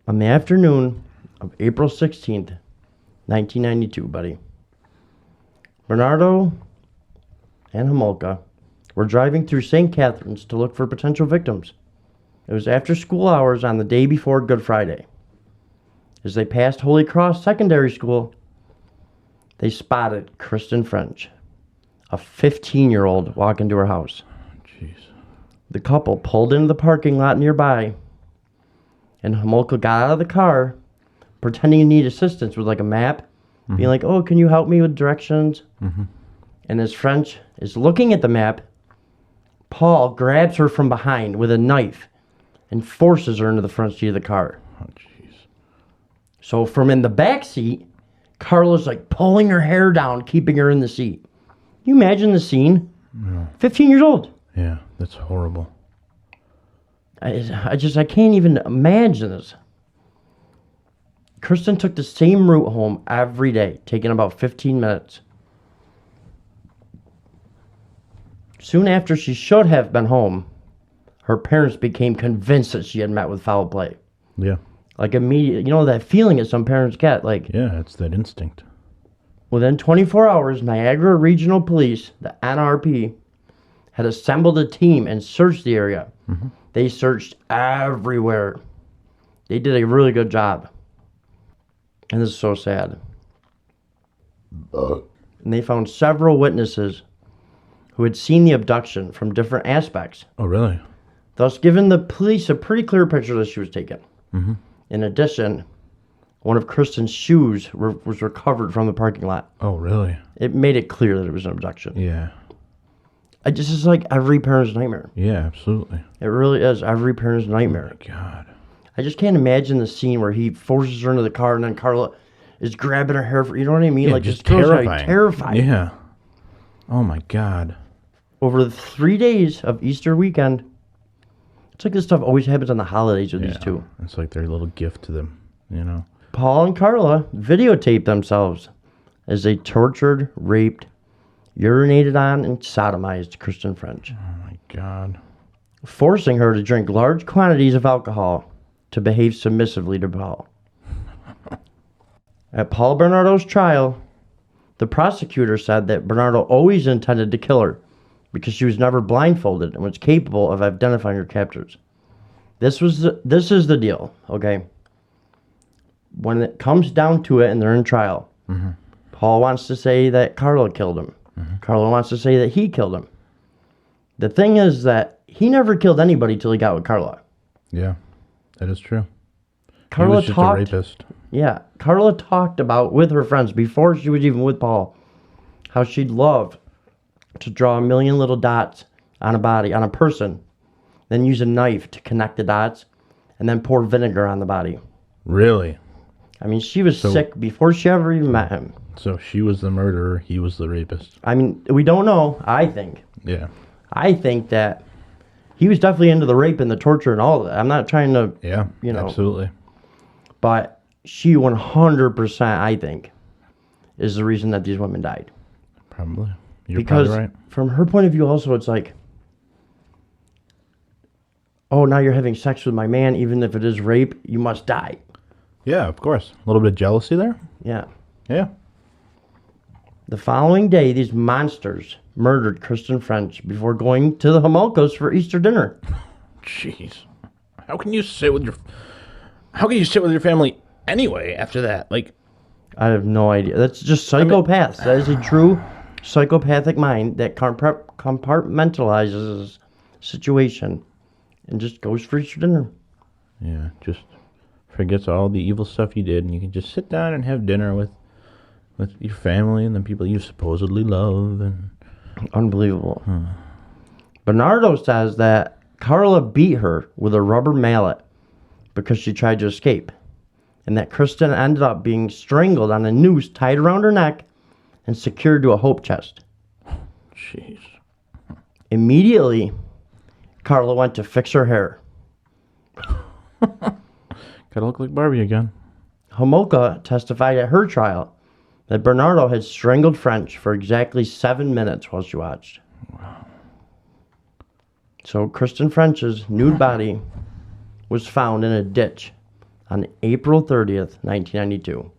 On the afternoon of April 16th, 1992, buddy, Bernardo and Homolka were driving through St. Catharines to look for potential victims. It was after school hours on the day before Good Friday. As they passed Holy Cross Secondary School, they spotted Kristen French, a 15-year-old, walk into her house. Jeez. The couple pulled into the parking lot nearby, and Homolka got out of the car, pretending to need assistance with like a map, being like, "Oh, can you help me with directions?" Mm-hmm. And as French is looking at the map, Paul grabs her from behind with a knife and forces her into the front seat of the car. Oh, jeez. So from in the back seat, Carla's like pulling her hair down, keeping her in the seat. Can you imagine the scene? Yeah. 15 years old. Yeah, that's horrible. I can't even imagine this. Kristen took the same route home every day, taking about 15 minutes. Soon after she should have been home, her parents became convinced that she had met with foul play. Yeah. Like immediately, you know that feeling that some parents get, like Yeah, it's that instinct. within 24 hours, Niagara Regional Police, the NRP, had assembled a team and searched the area. Mm-hmm. They searched everywhere. They did a really good job. And this is so sad. And they found several witnesses who had seen the abduction from different aspects, Oh, really? thus giving the police a pretty clear picture that she was taken. Mm-hmm. In addition, one of Kristen's shoes was recovered from the parking lot. Oh, really? It made it clear that it was an abduction. Yeah. This is like every parent's nightmare. Yeah, absolutely. It really is every parent's nightmare. Oh my God. I just can't imagine the scene where he forces her into the car and then Carla is grabbing her hair. You know what I mean? Yeah, like just this girl's gotta be terrifying. terrifying. Yeah. Oh my God. Over the 3 days of Easter weekend, it's like this stuff always happens on the holidays with these two. It's like their little gift to them, you know? Paul and Carla videotaped themselves as they tortured, raped, urinated on, and sodomized Kristen French, Oh my God. forcing her to drink large quantities of alcohol to behave submissively to Paul. At Paul Bernardo's trial, the prosecutor said that Bernardo always intended to kill her because she was never blindfolded and was capable of identifying her captors. This is the deal, okay? When it comes down to it and they're in trial, Paul wants to say that Carla killed him. Carla wants to say that he killed him. The thing is that he never killed anybody till he got with Carla. Yeah, that is true. Carla he was just talked. a rapist. Yeah, Carla talked about with her friends before she was even with Paul how she'd love to draw a million little dots on a body, on a person, then use a knife to connect the dots, and then pour vinegar on the body. Really? I mean, she was sick before she ever even met him. So she was the murderer, he was the rapist. I mean, we don't know, I think. Yeah. I think that he was definitely into the rape and the torture and all of that. I'm not trying to, Yeah, you know. absolutely. But she 100%, I think, is the reason that these women died. Probably. You're Because probably right. from her point of view also, it's like, oh, now you're having sex with my man, even if it is rape, you must die. Yeah, of course. A little bit of jealousy there? Yeah. Yeah. The following day, these monsters murdered Kristen French before going to the Homolkos for Easter dinner. Jeez. How can you sit with your family anyway after that? Like, I have no idea. That's just psychopaths. That is a true psychopathic mind that compartmentalizes a situation and just goes for Easter dinner. yeah, just forgets all the evil stuff you did, and you can just sit down and have dinner with your family and the people you supposedly love. And Unbelievable. Bernardo says that Carla beat her with a rubber mallet because she tried to escape, and that Kristen ended up being strangled on a noose tied around her neck and secured to a hope chest. jeez. Immediately, Carla went to fix her hair. Gotta look like Barbie again. Homolka testified at her trial that Bernardo had strangled French for exactly 7 minutes while she watched. Wow. So Kristen French's nude body was found in a ditch on April 30th, 1992.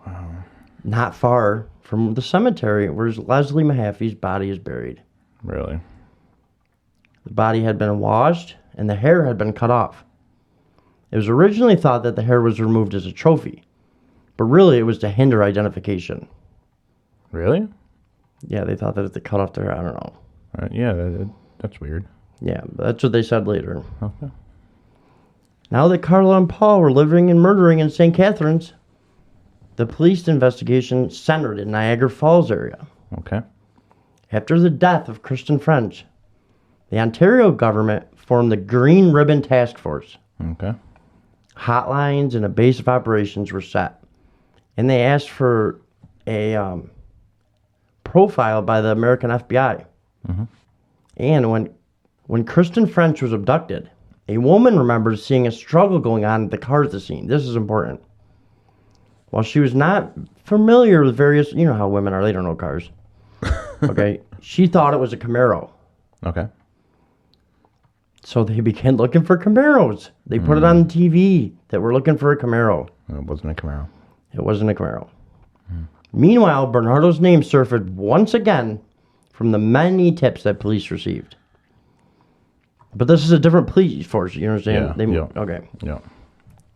Wow. Not far from the cemetery where Leslie Mahaffey's body is buried. Really? The body had been washed and the hair had been cut off. It was originally thought that the hair was removed as a trophy, but really it was to hinder identification. Really? Yeah, they thought that if they cut off their hair, I don't know. Yeah, that's weird. Yeah, but that's what they said later. Okay. Now that Carla and Paul were living and murdering in St. Catharines, the police investigation centered in Niagara Falls area. Okay. After the death of Kristen French, the Ontario government formed the Green Ribbon Task Force. Okay. Hotlines and a base of operations were set, and they asked for a profile by the American FBI. And when Kristen French was abducted, a woman remembers seeing a struggle going on at the car at the scene. This is important. While she was not familiar with various, you know how women are, they don't know cars. Okay, she thought it was a Camaro. Okay. So they began looking for Camaros. They put it on TV that we're looking for a Camaro. It wasn't a Camaro. It wasn't a Camaro. Meanwhile, Bernardo's name surfaced once again from the many tips that police received. But this is a different police force, you understand? Yeah. Okay. Yeah.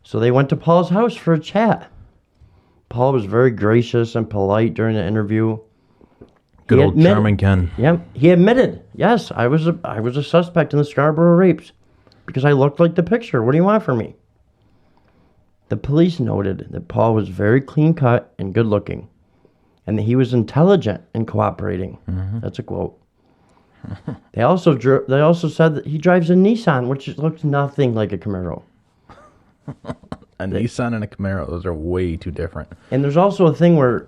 So they went to Paul's house for a chat. Paul was very gracious and polite during the interview. Good old charming Ken. Yeah, he admitted, yes, I was a suspect in the Scarborough rapes because I looked like the picture. What do you want from me? The police noted that Paul was very clean-cut and good-looking, and that he was intelligent and cooperating. That's a quote. They also said that he drives a Nissan, which looks nothing like a Camaro. A Nissan and a Camaro, those are way too different. And there's also a thing where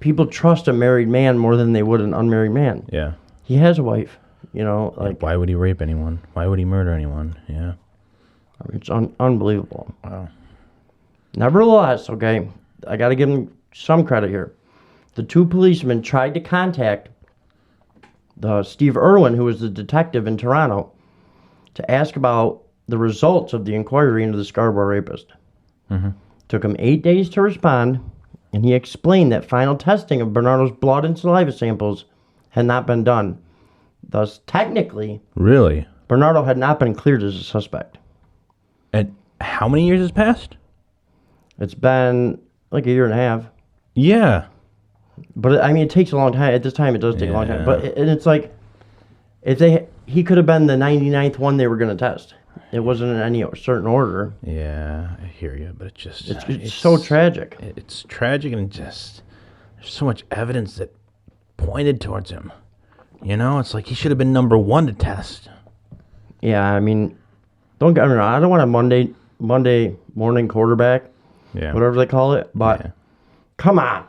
people trust a married man more than they would an unmarried man. Yeah. He has a wife, you know. Like, why would he rape anyone? Why would he murder anyone? Yeah. I mean, it's unbelievable. Wow. Nevertheless, okay, I got to give him some credit here. The two policemen tried to contact Steve Irwin, who was the detective in Toronto, to ask about the results of the inquiry into the Scarborough rapist. Mm-hmm. Took him 8 days to respond, and he explained that final testing of Bernardo's blood and saliva samples had not been done. Thus, technically, Really? Bernardo had not been cleared as a suspect. And how many years has passed? It's been like a year and a half. Yeah. But I mean, it takes a long time. At this time, it does take a long time. Yeah. But and it's like, he could have been the 99th one they were going to test. It wasn't in any certain order. Yeah, I hear you, but It's so tragic. It's tragic, and just there's so much evidence that pointed towards him. You know, it's like he should have been number one to test. Yeah, I mean, don't get me wrong. I don't want a Monday morning quarterback, Yeah. whatever they call it. But Yeah. come on,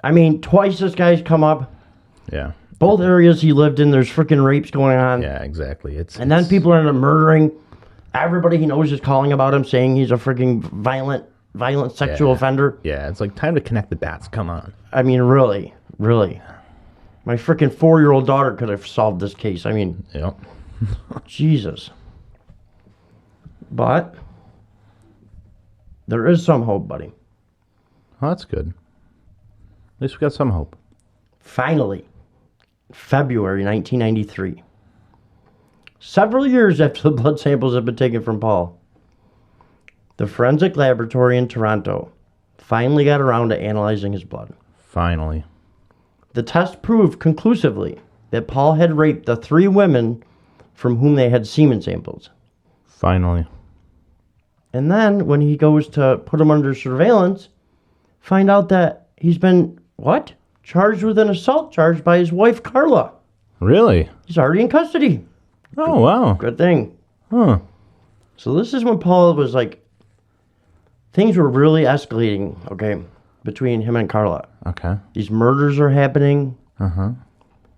I mean, twice this guy's come up. Yeah. Both areas he lived in, there's freaking rapes going on. Yeah, exactly. And then people are murdering. Everybody he knows is calling about him, saying he's a freaking violent sexual offender. Yeah, it's like time to connect the dots. Come on. I mean, really. My freaking 4-year-old daughter could have solved this case. I mean, Yep. Jesus. But there is some hope, buddy. Well, that's good. At least we got some hope. Finally, February 1993. Several years after the blood samples had been taken from Paul, the forensic laboratory in Toronto finally got around to analyzing his blood. Finally. The test proved conclusively that Paul had raped the 3 women from whom they had semen samples. Finally. And then when he goes to put him under surveillance, find out that he's been, charged with an assault charge by his wife, Carla. Really? He's already in custody. Oh, wow. Good thing. Huh. So this is when Paul was like, things were really escalating, okay, between him and Carla. Okay. These murders are happening. Uh-huh.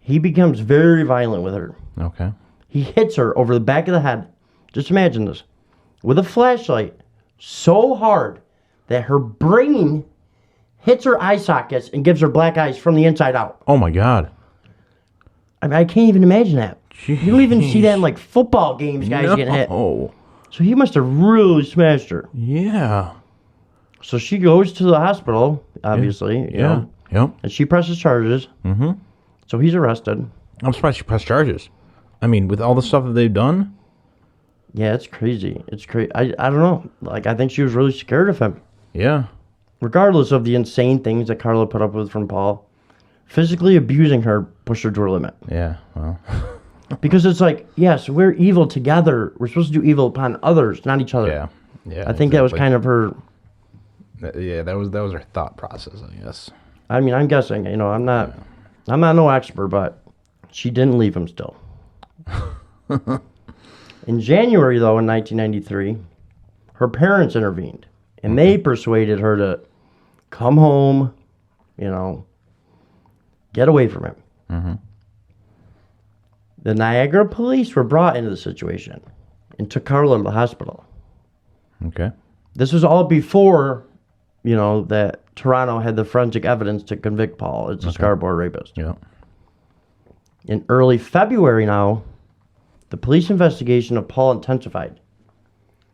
He becomes very violent with her. Okay. He hits her over the back of the head. Just imagine this. With a flashlight so hard that her brain hits her eye sockets and gives her black eyes from the inside out. Oh, my God. I mean, I can't even imagine that. You don't even see that in like football games, guys getting hit. Oh. So he must have really smashed her. Yeah. So she goes to the hospital, obviously. You know, Yep. and she presses charges. Mm-hmm. So he's arrested. I'm surprised she pressed charges. I mean, with all the stuff that they've done. Yeah, it's crazy. It's crazy. I don't know. Like, I think she was really scared of him. Yeah. Regardless of the insane things that Carla put up with from Paul, physically abusing her pushed her to her limit. Yeah. Well. Because it's like, yes, we're evil together. We're supposed to do evil upon others, not each other. Yeah. Yeah. I think that was kind of her. Yeah, that was her thought process, I guess. I mean, I'm guessing. You know, I'm not no expert, but she didn't leave him still. In January, though, in 1993, her parents intervened, and they persuaded her to come home, you know, get away from him. Mm-hmm. The Niagara police were brought into the situation and took Carla to the hospital. Okay. This was all before, you know, that Toronto had the forensic evidence to convict Paul as a Scarborough rapist. Yeah. In early February now, the police investigation of Paul intensified.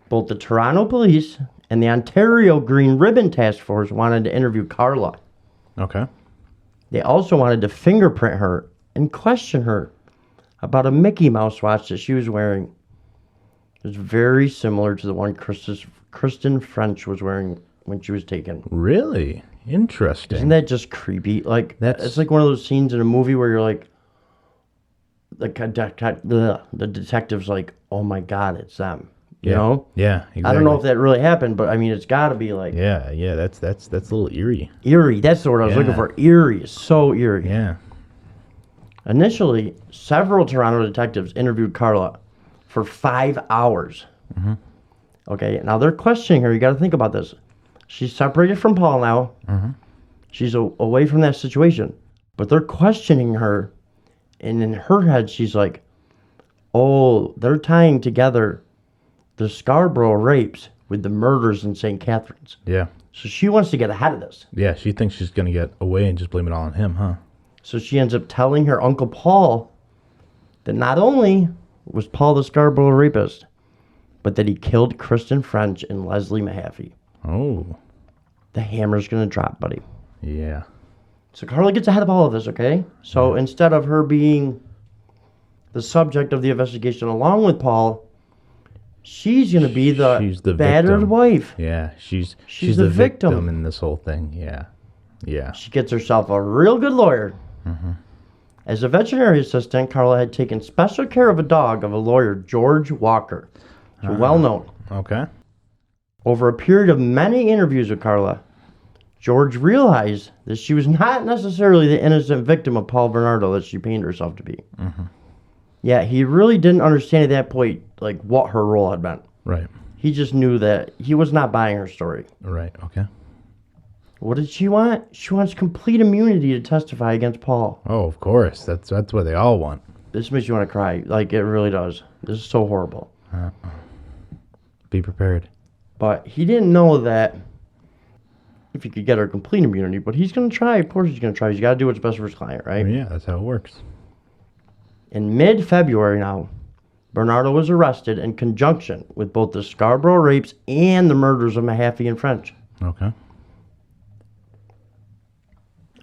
Both the Toronto police and the Ontario Green Ribbon Task Force wanted to interview Carla. Okay. They also wanted to fingerprint her and question her about a Mickey Mouse watch that she was wearing. It was very similar to the one Kristen French was wearing when she was taken. Really? Interesting. Isn't that just creepy? Like, it's like one of those scenes in a movie where you're like, the detective's like, oh my God, it's them. You know? Yeah, exactly. I don't know if that really happened, but I mean, it's got to be like... Yeah, that's a little eerie. Eerie, that's the word I was looking for. Eerie is so eerie. Yeah. Initially, several Toronto detectives interviewed Carla for 5 hours. Mm-hmm. Okay, now they're questioning her. You got to think about this. She's separated from Paul now. Mm-hmm. She's away from that situation. But they're questioning her. And in her head, she's like, oh, they're tying together the Scarborough rapes with the murders in St. Catharines. Yeah. So she wants to get ahead of this. Yeah, she thinks she's going to get away and just blame it all on him, huh? So she ends up telling her Uncle Paul that not only was Paul the Scarborough rapist, but that he killed Kristen French and Leslie Mahaffey. Oh. The hammer's going to drop, buddy. Yeah. So Carla gets ahead of all of this, okay? So instead of her being the subject of the investigation along with Paul, she's going to be the battered victim. wife. Yeah, she's the the victim. victim in this whole thing. Yeah. Yeah. She gets herself a real good lawyer. Mm-hmm. As a veterinary assistant, Carla had taken special care of a dog of a lawyer, George Walker. So well known. Okay. Over a period of many interviews with Carla, George realized that she was not necessarily the innocent victim of Paul Bernardo that she painted herself to be. Mm-hmm. Yeah, he really didn't understand at that point like what her role had been. Right. He just knew that he was not buying her story. Right. Okay. What did she want? She wants complete immunity to testify against Paul. Oh, of course. That's what they all want. This makes you want to cry. Like, it really does. This is so horrible. Be prepared. But he didn't know that if he could get her complete immunity, but he's going to try. Of course he's going to try. He's got to do what's best for his client, right? Yeah, that's how it works. In mid-February now, Bernardo was arrested in conjunction with both the Scarborough rapes and the murders of Mahaffey and French. Okay.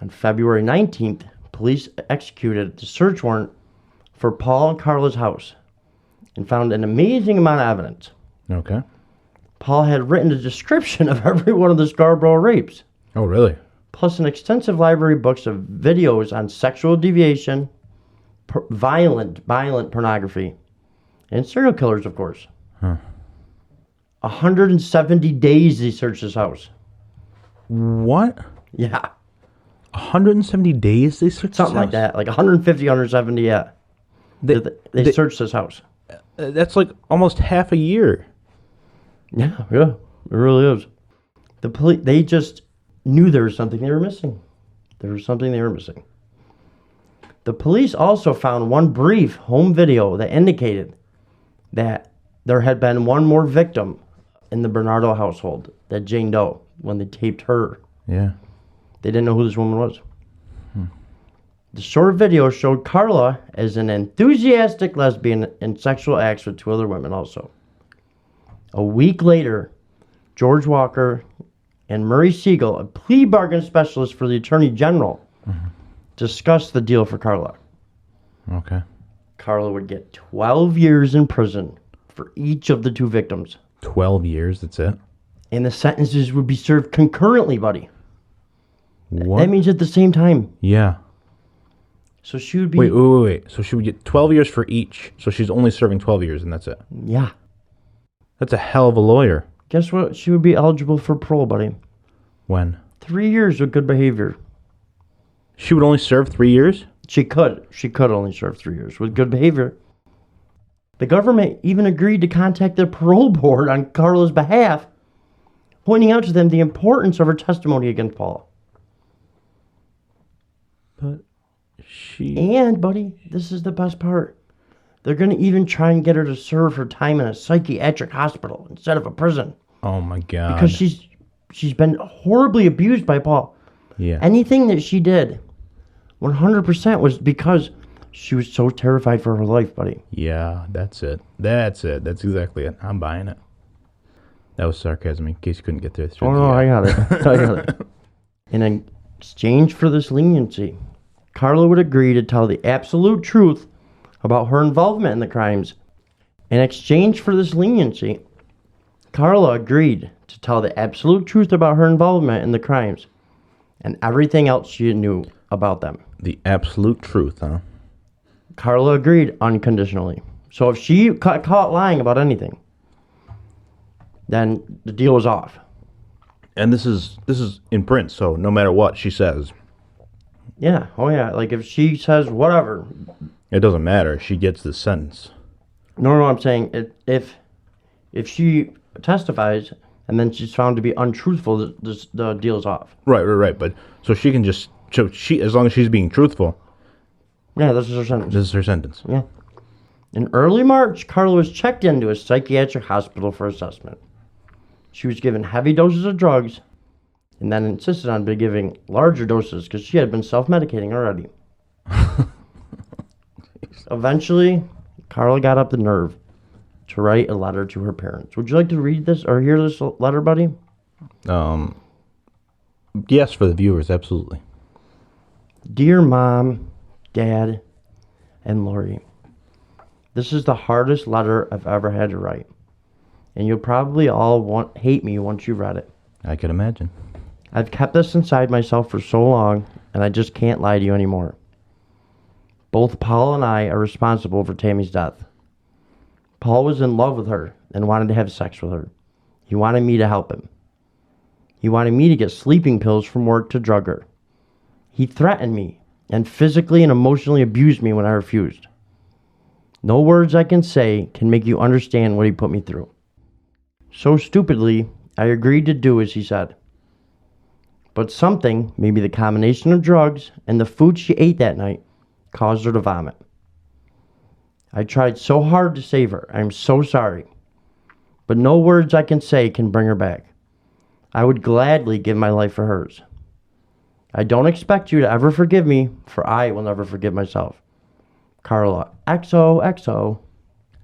On February 19th, police executed the search warrant for Paul and Carla's house and found an amazing amount of evidence. Okay. Paul had written a description of every one of the Scarborough rapes, Oh, really? plus an extensive library of books of videos on sexual deviation, violent pornography, and serial killers, of course. 170 days they searched his house. What? Yeah. 170 days they searched Something like that. Like 150, 170, yeah. They searched his house. That's like almost half a year. Yeah, it really is. The police, they just knew there was something they were missing. The police also found one brief home video that indicated that there had been one more victim in the Bernardo household, that Jane Doe, when they taped her. Yeah. They didn't know who this woman was. The short video showed Carla as an enthusiastic lesbian in sexual acts with 2 other women also. A week later, George Walker and Murray Siegel, a plea bargain specialist for the Attorney General, discussed the deal for Carla. Okay. Carla would get 12 years in prison for each of the 2 victims. 12 years, that's it? And the sentences would be served concurrently, buddy. What? That means at the same time. Yeah. So she would be... Wait. So she would get 12 years for each. So she's only serving 12 years and that's it. Yeah. That's a hell of a lawyer. Guess what? She would be eligible for parole, buddy. When? 3 years with good behavior. She would only serve 3 years? She could only serve 3 years with good behavior. The government even agreed to contact the parole board on Carla's behalf, pointing out to them the importance of her testimony against Paul. But she... And, buddy, this is the best part. They're going to even try and get her to serve her time in a psychiatric hospital instead of a prison. Oh, my God. Because she's been horribly abused by Paul. Yeah. Anything that she did, 100% was because she was so terrified for her life, buddy. Yeah, that's it. That's exactly it. I'm buying it. That was sarcasm in case you couldn't get there. Oh, no, I got it. In exchange for this leniency, Carla would agree to tell the absolute truth about her involvement in the crimes. In exchange for this leniency, Carla agreed to tell the absolute truth about her involvement in the crimes and everything else she knew about them. The absolute truth, huh? Carla agreed unconditionally. So if she got caught lying about anything, then the deal was off. And this is in print, so no matter what she says, Yeah. Oh, yeah. Like, if she says whatever. It doesn't matter. She gets the sentence. No, I'm saying if she testifies and then she's found to be untruthful, the deal's off. Right. But so she can just, so she, as long as she's being truthful. Yeah, this is her sentence. This is her sentence. Yeah. In early March, Carla was checked into a psychiatric hospital for assessment. She was given heavy doses of drugs and then insisted on being giving larger doses because she had been self-medicating already. Eventually, Carla got up the nerve to write a letter to her parents. Would you like to read this or hear this letter, buddy? Yes, for the viewers, absolutely. Dear Mom, Dad, and Lori, this is the hardest letter I've ever had to write. And you'll probably all hate me once you've read it. I can imagine. I've kept this inside myself for so long, and I just can't lie to you anymore. Both Paul and I are responsible for Tammy's death. Paul was in love with her and wanted to have sex with her. He wanted me to help him. He wanted me to get sleeping pills from work to drug her. He threatened me and physically and emotionally abused me when I refused. No words I can say can make you understand what he put me through. So stupidly, I agreed to do as he said. But something, maybe the combination of drugs and the food she ate that night, caused her to vomit. I tried so hard to save her. I'm so sorry. But no words I can say can bring her back. I would gladly give my life for hers. I don't expect you to ever forgive me, for I will never forgive myself. Carla, XOXO.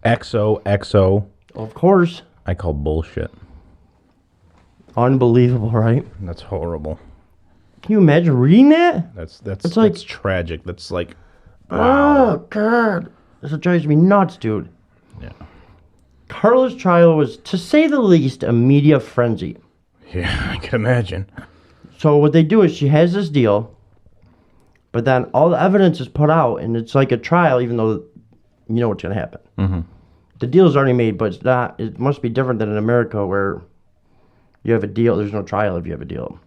XOXO. Of course. I call bullshit. Unbelievable, right? That's horrible. Can you imagine reading that? That's tragic. That's like, wow. Oh, God. This drives me nuts, dude. Yeah. Carla's trial was, to say the least, a media frenzy. Yeah, I can imagine. So what they do is she has this deal, but then all the evidence is put out, and it's like a trial, even though you know what's going to happen. Mm-hmm. The deal's already made, but it's not. It must be different than in America where you have a deal. There's no trial if you have a deal.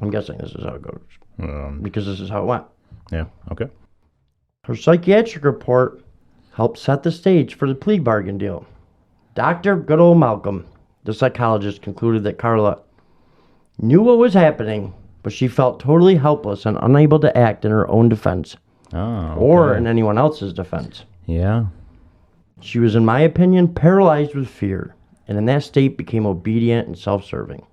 I'm guessing this is how it goes. Because this is how it went. Yeah, okay. Her psychiatric report helped set the stage for the plea bargain deal. Dr. Good Old Malcolm, the psychologist, concluded that Carla knew what was happening, but she felt totally helpless and unable to act in her own defense. Oh, okay. Or in anyone else's defense. Yeah. She was, in my opinion, paralyzed with fear, and in that state became obedient and self-serving.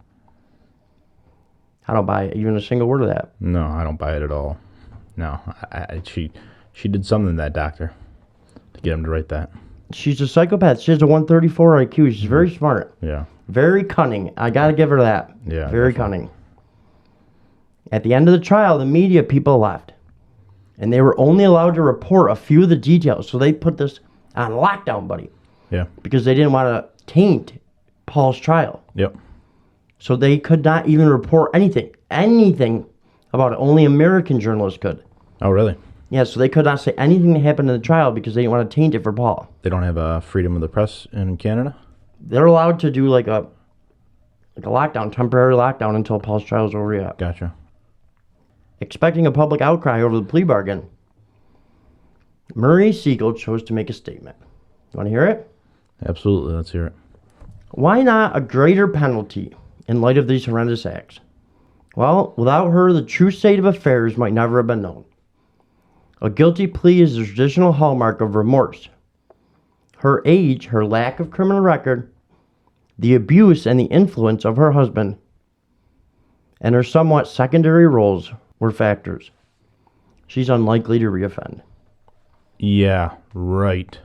I don't buy even a single word of that. No, I don't buy it at all. No, she did something, that doctor, to get him to write that. She's a psychopath. She has a 134 IQ. She's very smart. Yeah. Very cunning. I gotta give her that. Yeah. Very cunning. At the end of the trial, the media people left. And they were only allowed to report a few of the details. So they put this on lockdown, buddy. Yeah. Because they didn't want to taint Paul's trial. Yep. So they could not even report anything about it. Only American journalists could. Oh, really? Yeah, so they could not say anything that happened in the trial because they didn't want to taint it for Paul. They don't have freedom of the press in Canada? They're allowed to do like a lockdown, temporary lockdown until Paul's trial is over yet. Gotcha. Expecting a public outcry over the plea bargain, Murray Siegel chose to make a statement. You want to hear it? Absolutely, let's hear it. Why not a greater penalty in light of these horrendous acts? Well, without her, the true state of affairs might never have been known. A guilty plea is the traditional hallmark of remorse. Her age, her lack of criminal record, the abuse and the influence of her husband, and her somewhat secondary roles were factors. She's unlikely to reoffend. Yeah, right.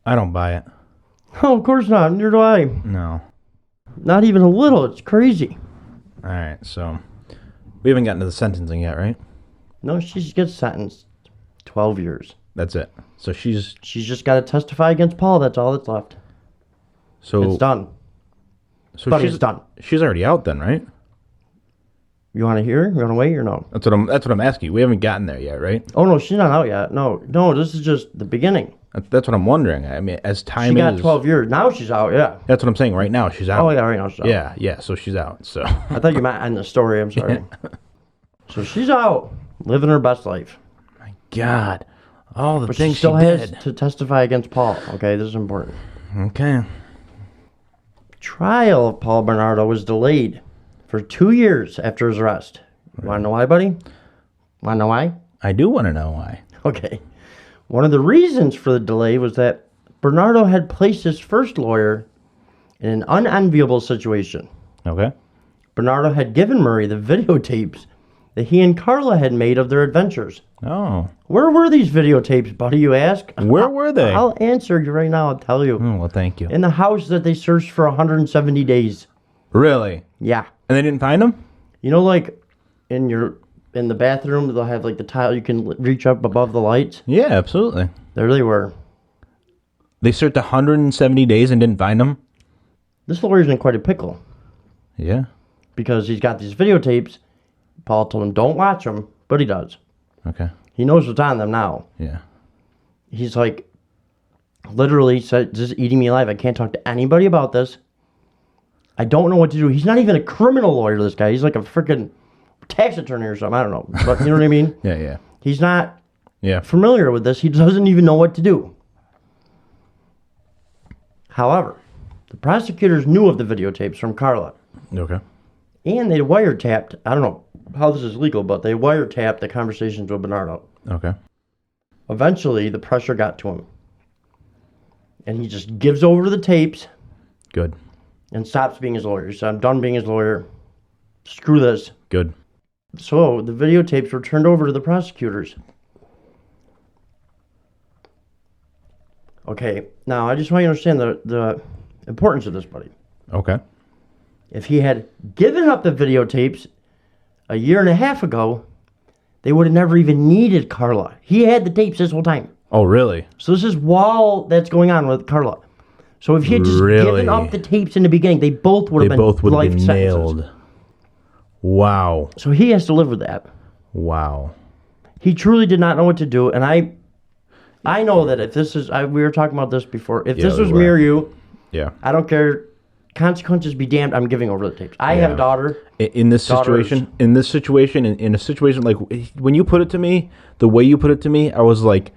I don't buy it. Oh, of course not. Neither do I. No. Not even a little. It's crazy. All right, so we haven't gotten to the sentencing yet, right? No, she gets sentenced 12 years. That's it. So she's just got to testify against Paul. That's all that's left. So it's done. So but she's it's done. She's already out then, right? You want to hear? You want to wait or no? That's what I'm asking. We haven't gotten there yet, right? Oh no, she's not out yet. No, this is just the beginning. That's what I'm wondering. I mean, as time she got 12 years. Now she's out. Yeah. That's what I'm saying. Right now she's out. Oh yeah, right now she's out. Yeah. So she's out. So I thought you meant end the story. I'm sorry. So she's out, living her best life. My God. All the But things she still she has did. to testify against Paul. Okay, this is important. Okay. Trial of Paul Bernardo was delayed for 2 years after his arrest. You want to know why, buddy? Want to know why? I do want to know why. Okay. One of the reasons for the delay was that Bernardo had placed his first lawyer in an unenviable situation. Okay. Bernardo had given Murray the videotapes that he and Carla had made of their adventures. Oh. Where were these videotapes, buddy, you ask? Where were they? I'll answer you right now, I'll tell you. Oh, well, thank you. In the house that they searched for 170 days. Really? Yeah. And they didn't find them? You know, like, in the bathroom, they'll have, like, the tile you can reach up above the lights? Yeah, absolutely. There they were. They searched 170 days and didn't find them? This lawyer's in quite a pickle. Yeah. Because he's got these videotapes. Paul told him, don't watch them, but he does. Okay. He knows what's on them now. Yeah. He's like, literally said, this is eating me alive. I can't talk to anybody about this. I don't know what to do. He's not even a criminal lawyer, this guy. He's like a freaking tax attorney or something. I don't know. But you know what I mean? Yeah. He's not Yeah. familiar with this. He doesn't even know what to do. However, the prosecutors knew of the videotapes from Carla. Okay. And they wiretapped, I don't know how this is legal, but they wiretapped the conversations with Bernardo. Okay. Eventually, the pressure got to him. And he just gives over the tapes Good. and stops being his lawyer. He said, I'm done being his lawyer. Screw this. Good. So the videotapes were turned over to the prosecutors. Okay, now I just want you to understand the importance of this, buddy. Okay. If he had given up the videotapes a year and a half ago, they would have never even needed Carla. He had the tapes this whole time. Oh, really? So this is while that's going on with Carla. So if he had just Really? given up the tapes in the beginning, they both would They have been both would have life been sentences. nailed. Wow. So he has to live with that. Wow. He truly did not know what to do, and I know that if this is, we were talking about this before. If this we was were. me or you, Yeah. I don't care. Consequences be damned. I'm giving over the tapes. I have a daughter. In this situation, in a situation like when you put it to me, the way you put it to me, I was like,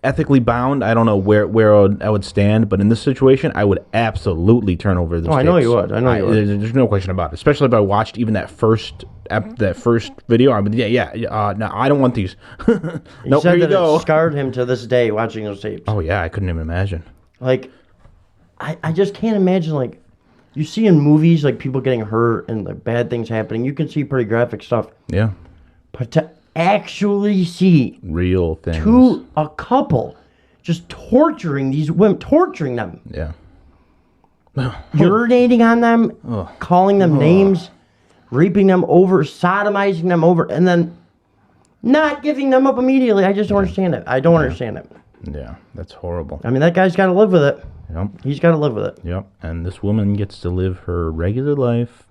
ethically bound. I don't know where I would stand, but in this situation, I would absolutely turn over this. Oh, I know you would. I know you would. There's no question about it. Especially if I watched even that first video. I mean, no, I don't want these. He Nope, said here you that go. it scarred him to this day watching those tapes. Oh yeah, I couldn't even imagine. Like, I just can't imagine, like, you see in movies, like, people getting hurt and, like, bad things happening. You can see pretty graphic stuff. Yeah, But to actually see real things. a couple just torturing these women, torturing them, Yeah. urinating on them, calling them names, raping them over, sodomizing them over, and then not giving them up immediately. I just don't understand it. I don't understand it. Yeah, that's horrible. I mean, that guy's got to live with it. Yep. He's got to live with it. Yep. And this woman gets to live her regular life,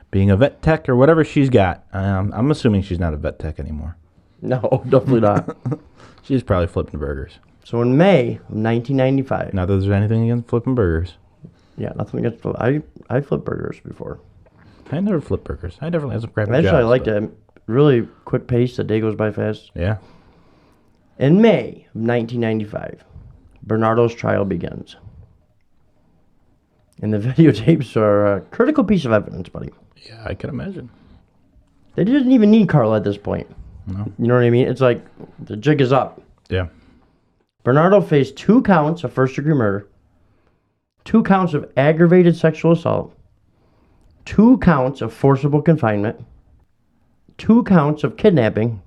being a vet tech or whatever she's got. I'm assuming she's not a vet tech anymore. No, definitely not. She's probably flipping burgers. So in May of 1995. Not that there's anything against flipping burgers. Yeah, nothing against flip. I flipped burgers before. I never flip burgers. I definitely have some crappy Actually, jobs. I liked it. Really quick pace. The day goes by fast. Yeah. In May of 1995, Bernardo's trial begins. And the videotapes are a critical piece of evidence, buddy. Yeah, I can imagine. They didn't even need Carla at this point. No. You know what I mean? It's like the jig is up. Yeah. Bernardo faced 2 counts of first-degree murder, 2 counts of aggravated sexual assault, 2 counts of forcible confinement, 2 counts of kidnapping,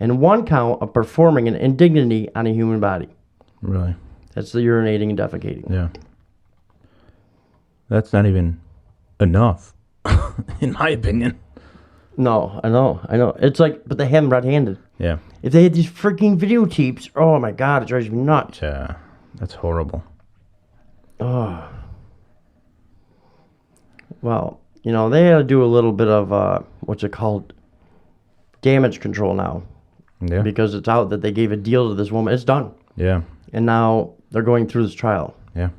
and 1 count of performing an indignity on a human body. Really? That's the urinating and defecating. Yeah. That's not even enough, in my opinion. No, I know. It's like, but they have him red-handed. Yeah. If they had these freaking videotapes, oh my God, it drives me nuts. Yeah. That's horrible. Oh. Well, they had to do a little bit of, what's it called? Damage control now. Yeah. Because it's out that they gave a deal to this woman. It's done. Yeah. And now they're going through this trial. Yeah.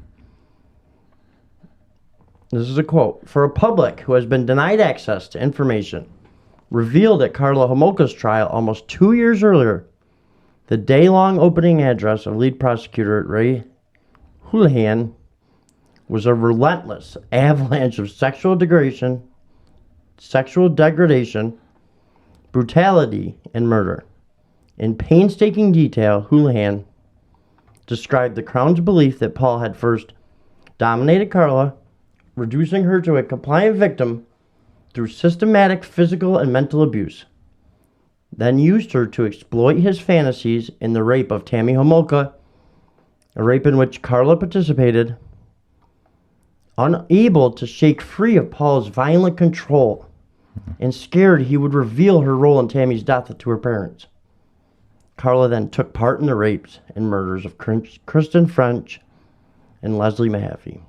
This is a quote. For a public who has been denied access to information revealed at Karla Homolka's trial almost 2 years earlier, the day-long opening address of lead prosecutor Ray Houlihan was a relentless avalanche of sexual degradation, brutality, and murder. In painstaking detail, Houlihan described the Crown's belief that Paul had first dominated Karla, reducing her to a compliant victim through systematic physical and mental abuse, then used her to exploit his fantasies in the rape of Tammy Homolka, a rape in which Karla participated. Unable to shake free of Paul's violent control and scared he would reveal her role in Tammy's death to her parents, Karla then took part in the rapes and murders of Kristen French and Leslie Mahaffey.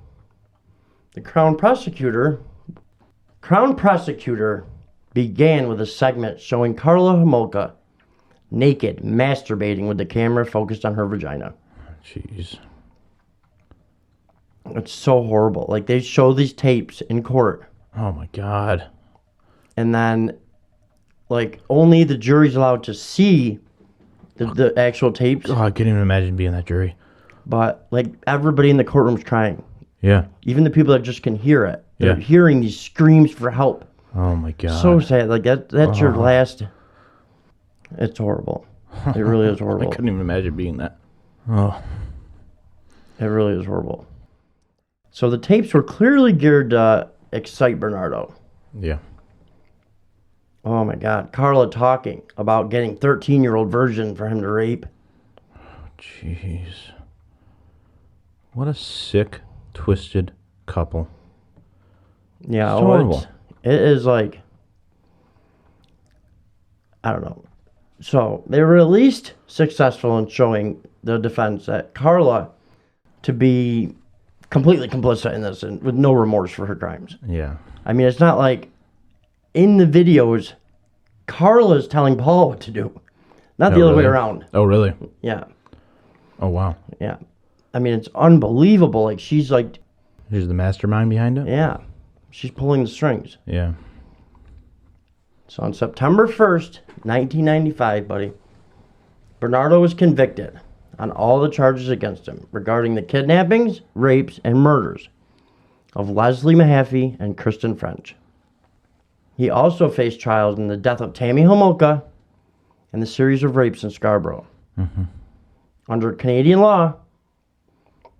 The Crown prosecutor began with a segment showing Karla Homolka naked, masturbating with the camera focused on her vagina. Jeez. It's so horrible. Like, they show these tapes in court. Oh, my God. And then, like, only the jury's allowed to see the actual tapes. Oh, I can't even imagine being that jury. But, like, everybody in the courtroom's crying. Yeah. Even the people that just can hear it. They're Yeah. hearing these screams for help. Oh, my God. So sad. Like, that's your last... It's horrible. It really is horrible. I couldn't even imagine being that. Oh. It really is horrible. So the tapes were clearly geared to excite Bernardo. Yeah. Oh my God. Karla talking about getting 13-year-old virgin for him to rape. Jeez. What a sick, twisted couple. Yeah, It's horrible. it is like... I don't know. So they were at least successful in showing the defense that Karla to be completely complicit in this and with no remorse for her crimes. Yeah. I mean, it's not like in the videos, Karla's telling Paul what to do, not the other way around. Oh, really? Yeah. Oh, wow. Yeah. I mean, it's unbelievable. Like, she's like... She's the mastermind behind it? Yeah. She's pulling the strings. Yeah. So on September 1st, 1995, buddy, Bernardo was convicted on all the charges against him regarding the kidnappings, rapes, and murders of Leslie Mahaffey and Kristen French. He also faced trials in the death of Tammy Homolka and the series of rapes in Scarborough. Mm-hmm. Under Canadian law,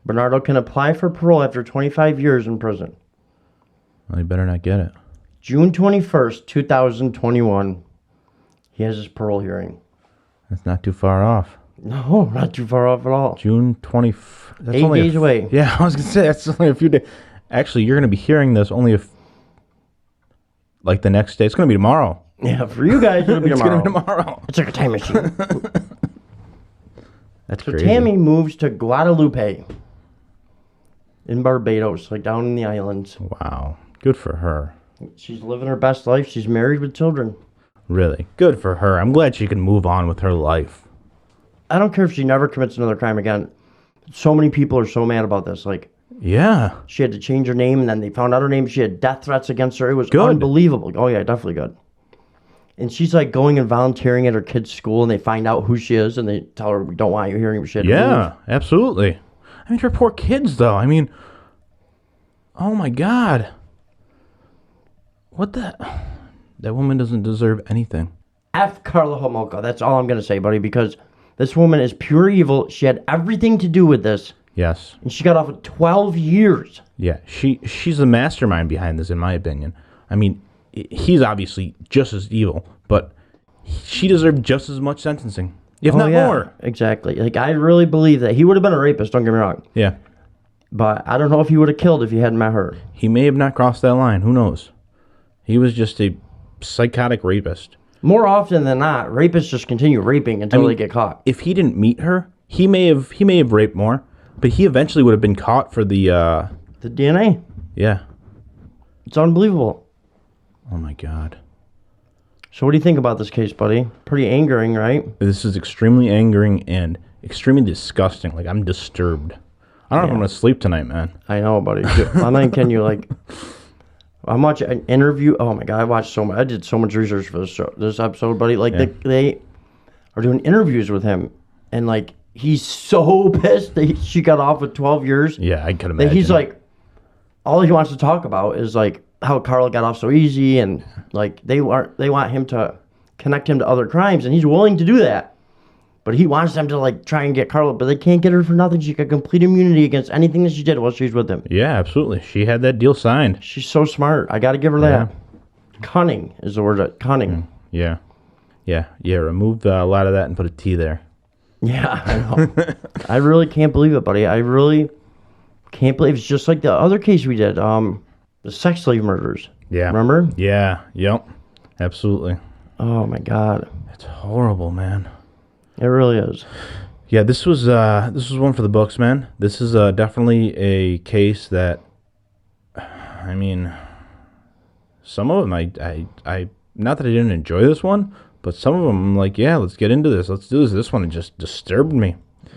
Bernardo can apply for parole after 25 years in prison. Well, you better not get it. June 21st, 2021, he has his parole hearing. That's not too far off. No, not too far off at all. June 20th. That's 8 days away. Yeah, I was going to say, that's only a few days. Actually, you're going to be hearing this only like the next day. It's going to be tomorrow. Yeah, for you guys, it'll be tomorrow. It's going to be tomorrow. It's like a time machine. That's So crazy. Tammy moves to Guadalupe in Barbados, like down in the islands. Wow. Good for her. She's living her best life. She's married with children. Really. Good for her. I'm glad she can move on with her life. I don't care if she never commits another crime again. So many people are so mad about this. Like, Yeah. she had to change her name, and then they found out her name. She had death threats against her. It was Good. unbelievable. Oh, yeah, definitely good. And she's like going and volunteering at her kid's school, and they find out who she is, and they tell her, we don't want you hearing she had to move. Yeah, absolutely. I mean, her poor kids, though. I mean, oh my God. What the... That woman doesn't deserve anything. F Karla Homolka. That's all I'm going to say, buddy, because this woman is pure evil. She had everything to do with this, Yes. and she got off with 12 years. Yeah, she's the mastermind behind this, in my opinion. I mean, he's obviously just as evil, but she deserved just as much sentencing, if not more. Exactly. Like, I really believe that he would have been a rapist, don't get me wrong. Yeah. But I don't know if he would have killed if he hadn't met her. He may have not crossed that line. Who knows? He was just a psychotic rapist. More often than not, rapists just continue raping until they get caught. If he didn't meet her, he may have raped more, but he eventually would have been caught for the The DNA. yeah. It's unbelievable. Oh my God. So what do you think about this case, buddy? Pretty angering, right? This is extremely angering and extremely disgusting. Like, I'm disturbed. I don't know if I'm going to sleep tonight, man. I know, buddy. I'm thinking you like... I'm watching an interview. Oh, my God. I watched so much. I did so much research for this episode, buddy. Like, they are doing interviews with him. And, like, he's so pissed that she got off with 12 years. Yeah, I could imagine. That he's like... All he wants to talk about is, like, how Carla got off so easy. And, like, they want him to connect him to other crimes. And he's willing to do that. But he wants them to, like, try and get Carla, but they can't get her for nothing. She got complete immunity against anything that she did while she's with him. Yeah, absolutely. She had that deal signed. She's so smart. I got to give her that. Cunning is the word. Cunning. Yeah. Remove a lot of that and put a T there. Yeah, I know. I really can't believe it, buddy. I really can't believe it's just like the other case we did. The sex slave murders. Yeah. Remember? Yeah. Yep. Absolutely. Oh, my God. It's horrible, man. It really is. Yeah, this was one for the books, man. This is definitely a case that, I mean, some of them I not that I didn't enjoy this one, but some of them I'm like, yeah, let's get into this. Let's do this. This one it just disturbed me.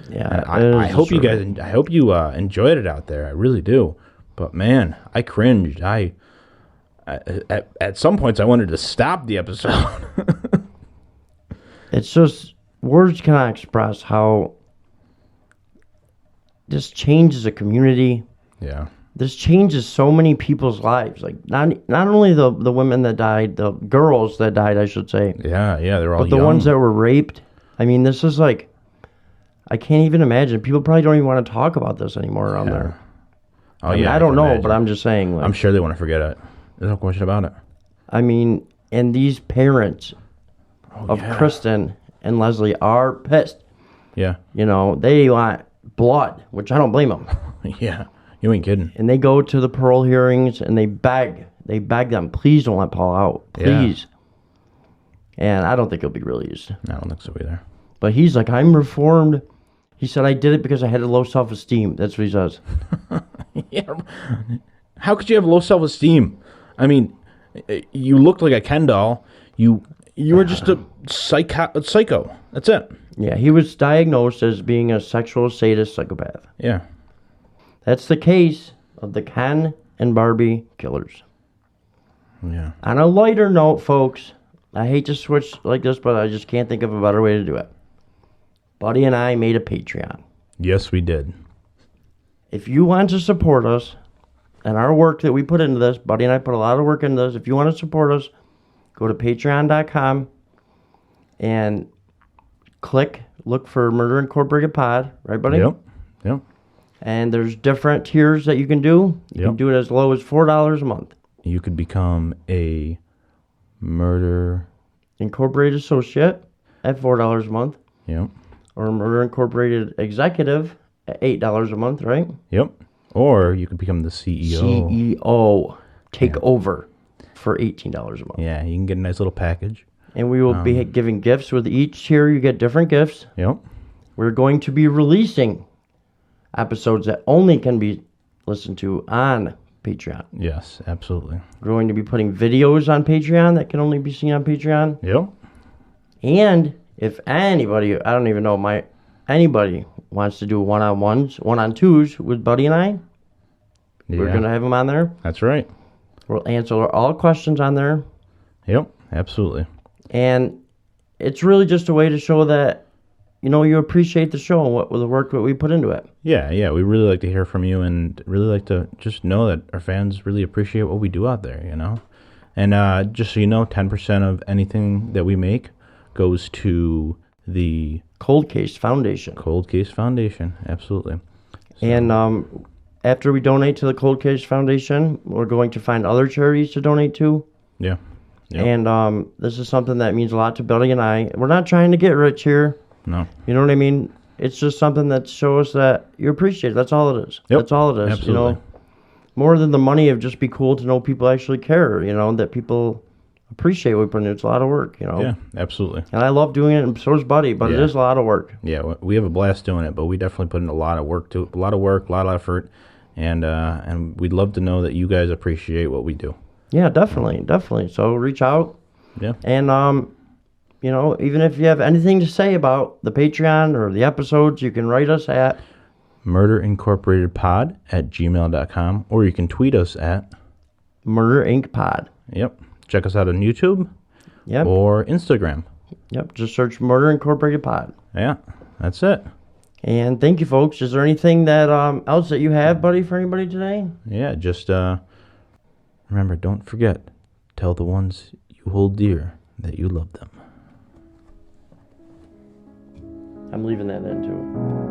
Yeah, I hope you guys. I hope you enjoyed it out there. I really do. But man, I cringed. At some points I wanted to stop the episode. It's just. Words cannot express how this changes a community. Yeah. This changes so many people's lives. Like not only the women that died, the girls that died, I should say. Yeah, they're all but the young. ones that were raped. I mean, this is like, I can't even imagine. People probably don't even want to talk about this anymore around there. Oh, I mean, I don't know, but I'm just saying. Like, I'm sure they want to forget it. There's no question about it. I mean, and these parents of Kristen and Leslie are pissed. Yeah. You know, they want blood, which I don't blame them. Yeah, you ain't kidding. And they go to the parole hearings and they beg them, please don't let Paul out, please. Yeah. And I don't think he'll be released. I don't think so either. But he's like, I'm reformed. He said, I did it because I had a low self-esteem. That's what he says. Yeah. How could you have low self-esteem? I mean, you looked like a Ken doll. You were just a psycho. That's it. Yeah, he was diagnosed as being a sexual sadist psychopath. Yeah. That's the case of the Ken and Barbie killers. Yeah. On a lighter note, folks, I hate to switch like this, but I just can't think of a better way to do it. Buddy and I made a Patreon. Yes, we did. If you want to support us and our work that we put into this, Buddy and I put a lot of work into this. If you want to support us, go to patreon.com and look for Murder Incorporated Pod, right, buddy? Yep. And there's different tiers that you can do. You can do it as low as $4 a month. You could become a Murder Incorporated Associate at $4 a month. Yep. Or a Murder Incorporated Executive at $8 a month, right? Yep. Or you could become the CEO. CEO. Take over for $18 a month. Yeah, you can get a nice little package. And we will be giving gifts. With each tier, you get different gifts. Yep. We're going to be releasing episodes that only can be listened to on Patreon. Yes, absolutely. We're going to be putting videos on Patreon that can only be seen on Patreon. Yep. And if anybody, I don't even know, anybody wants to do one-on-ones, one-on-twos with Buddy and I, we're going to have them on there. That's right. We'll answer all questions on there. Yep, absolutely. And it's really just a way to show that, you know, you appreciate the show and the work that we put into it. Yeah, we really like to hear from you and really like to just know that our fans really appreciate what we do out there, you know. And just so you know, 10% of anything that we make goes to the Cold Case Foundation. Cold Case Foundation, absolutely. So. And after we donate to the Cold Case Foundation, we're going to find other charities to donate to. Yeah. Yep. And this is something that means a lot to Billy and I. We're not trying to get rich here. No. You know what I mean? It's just something that shows that you appreciate it. That's all it is. Yep. That's all it is. Absolutely. You know, more than the money, it'd just be cool to know people actually care, you know, that people appreciate what we put in. It's a lot of work, you know. Yeah, absolutely. And I love doing it, and so does Buddy, but it is a lot of work. Yeah, we have a blast doing it, but we definitely put in a lot of work to it. A lot of work, a lot of effort, and we'd love to know that you guys appreciate what we do. Yeah, definitely. So reach out. Yeah. And, you know, even if you have anything to say about the Patreon or the episodes, you can write us at murderincorporatedpod@gmail.com, or you can tweet us at Murder Inc. Pod. Yep. Check us out on YouTube. Yep. Or Instagram. Yep. Just search Murder Incorporated Pod. Yeah. That's it. And thank you, folks. Is there anything that else that you have, buddy, for anybody today? Yeah. Just remember, don't forget, tell the ones you hold dear that you love them. I'm leaving that in too.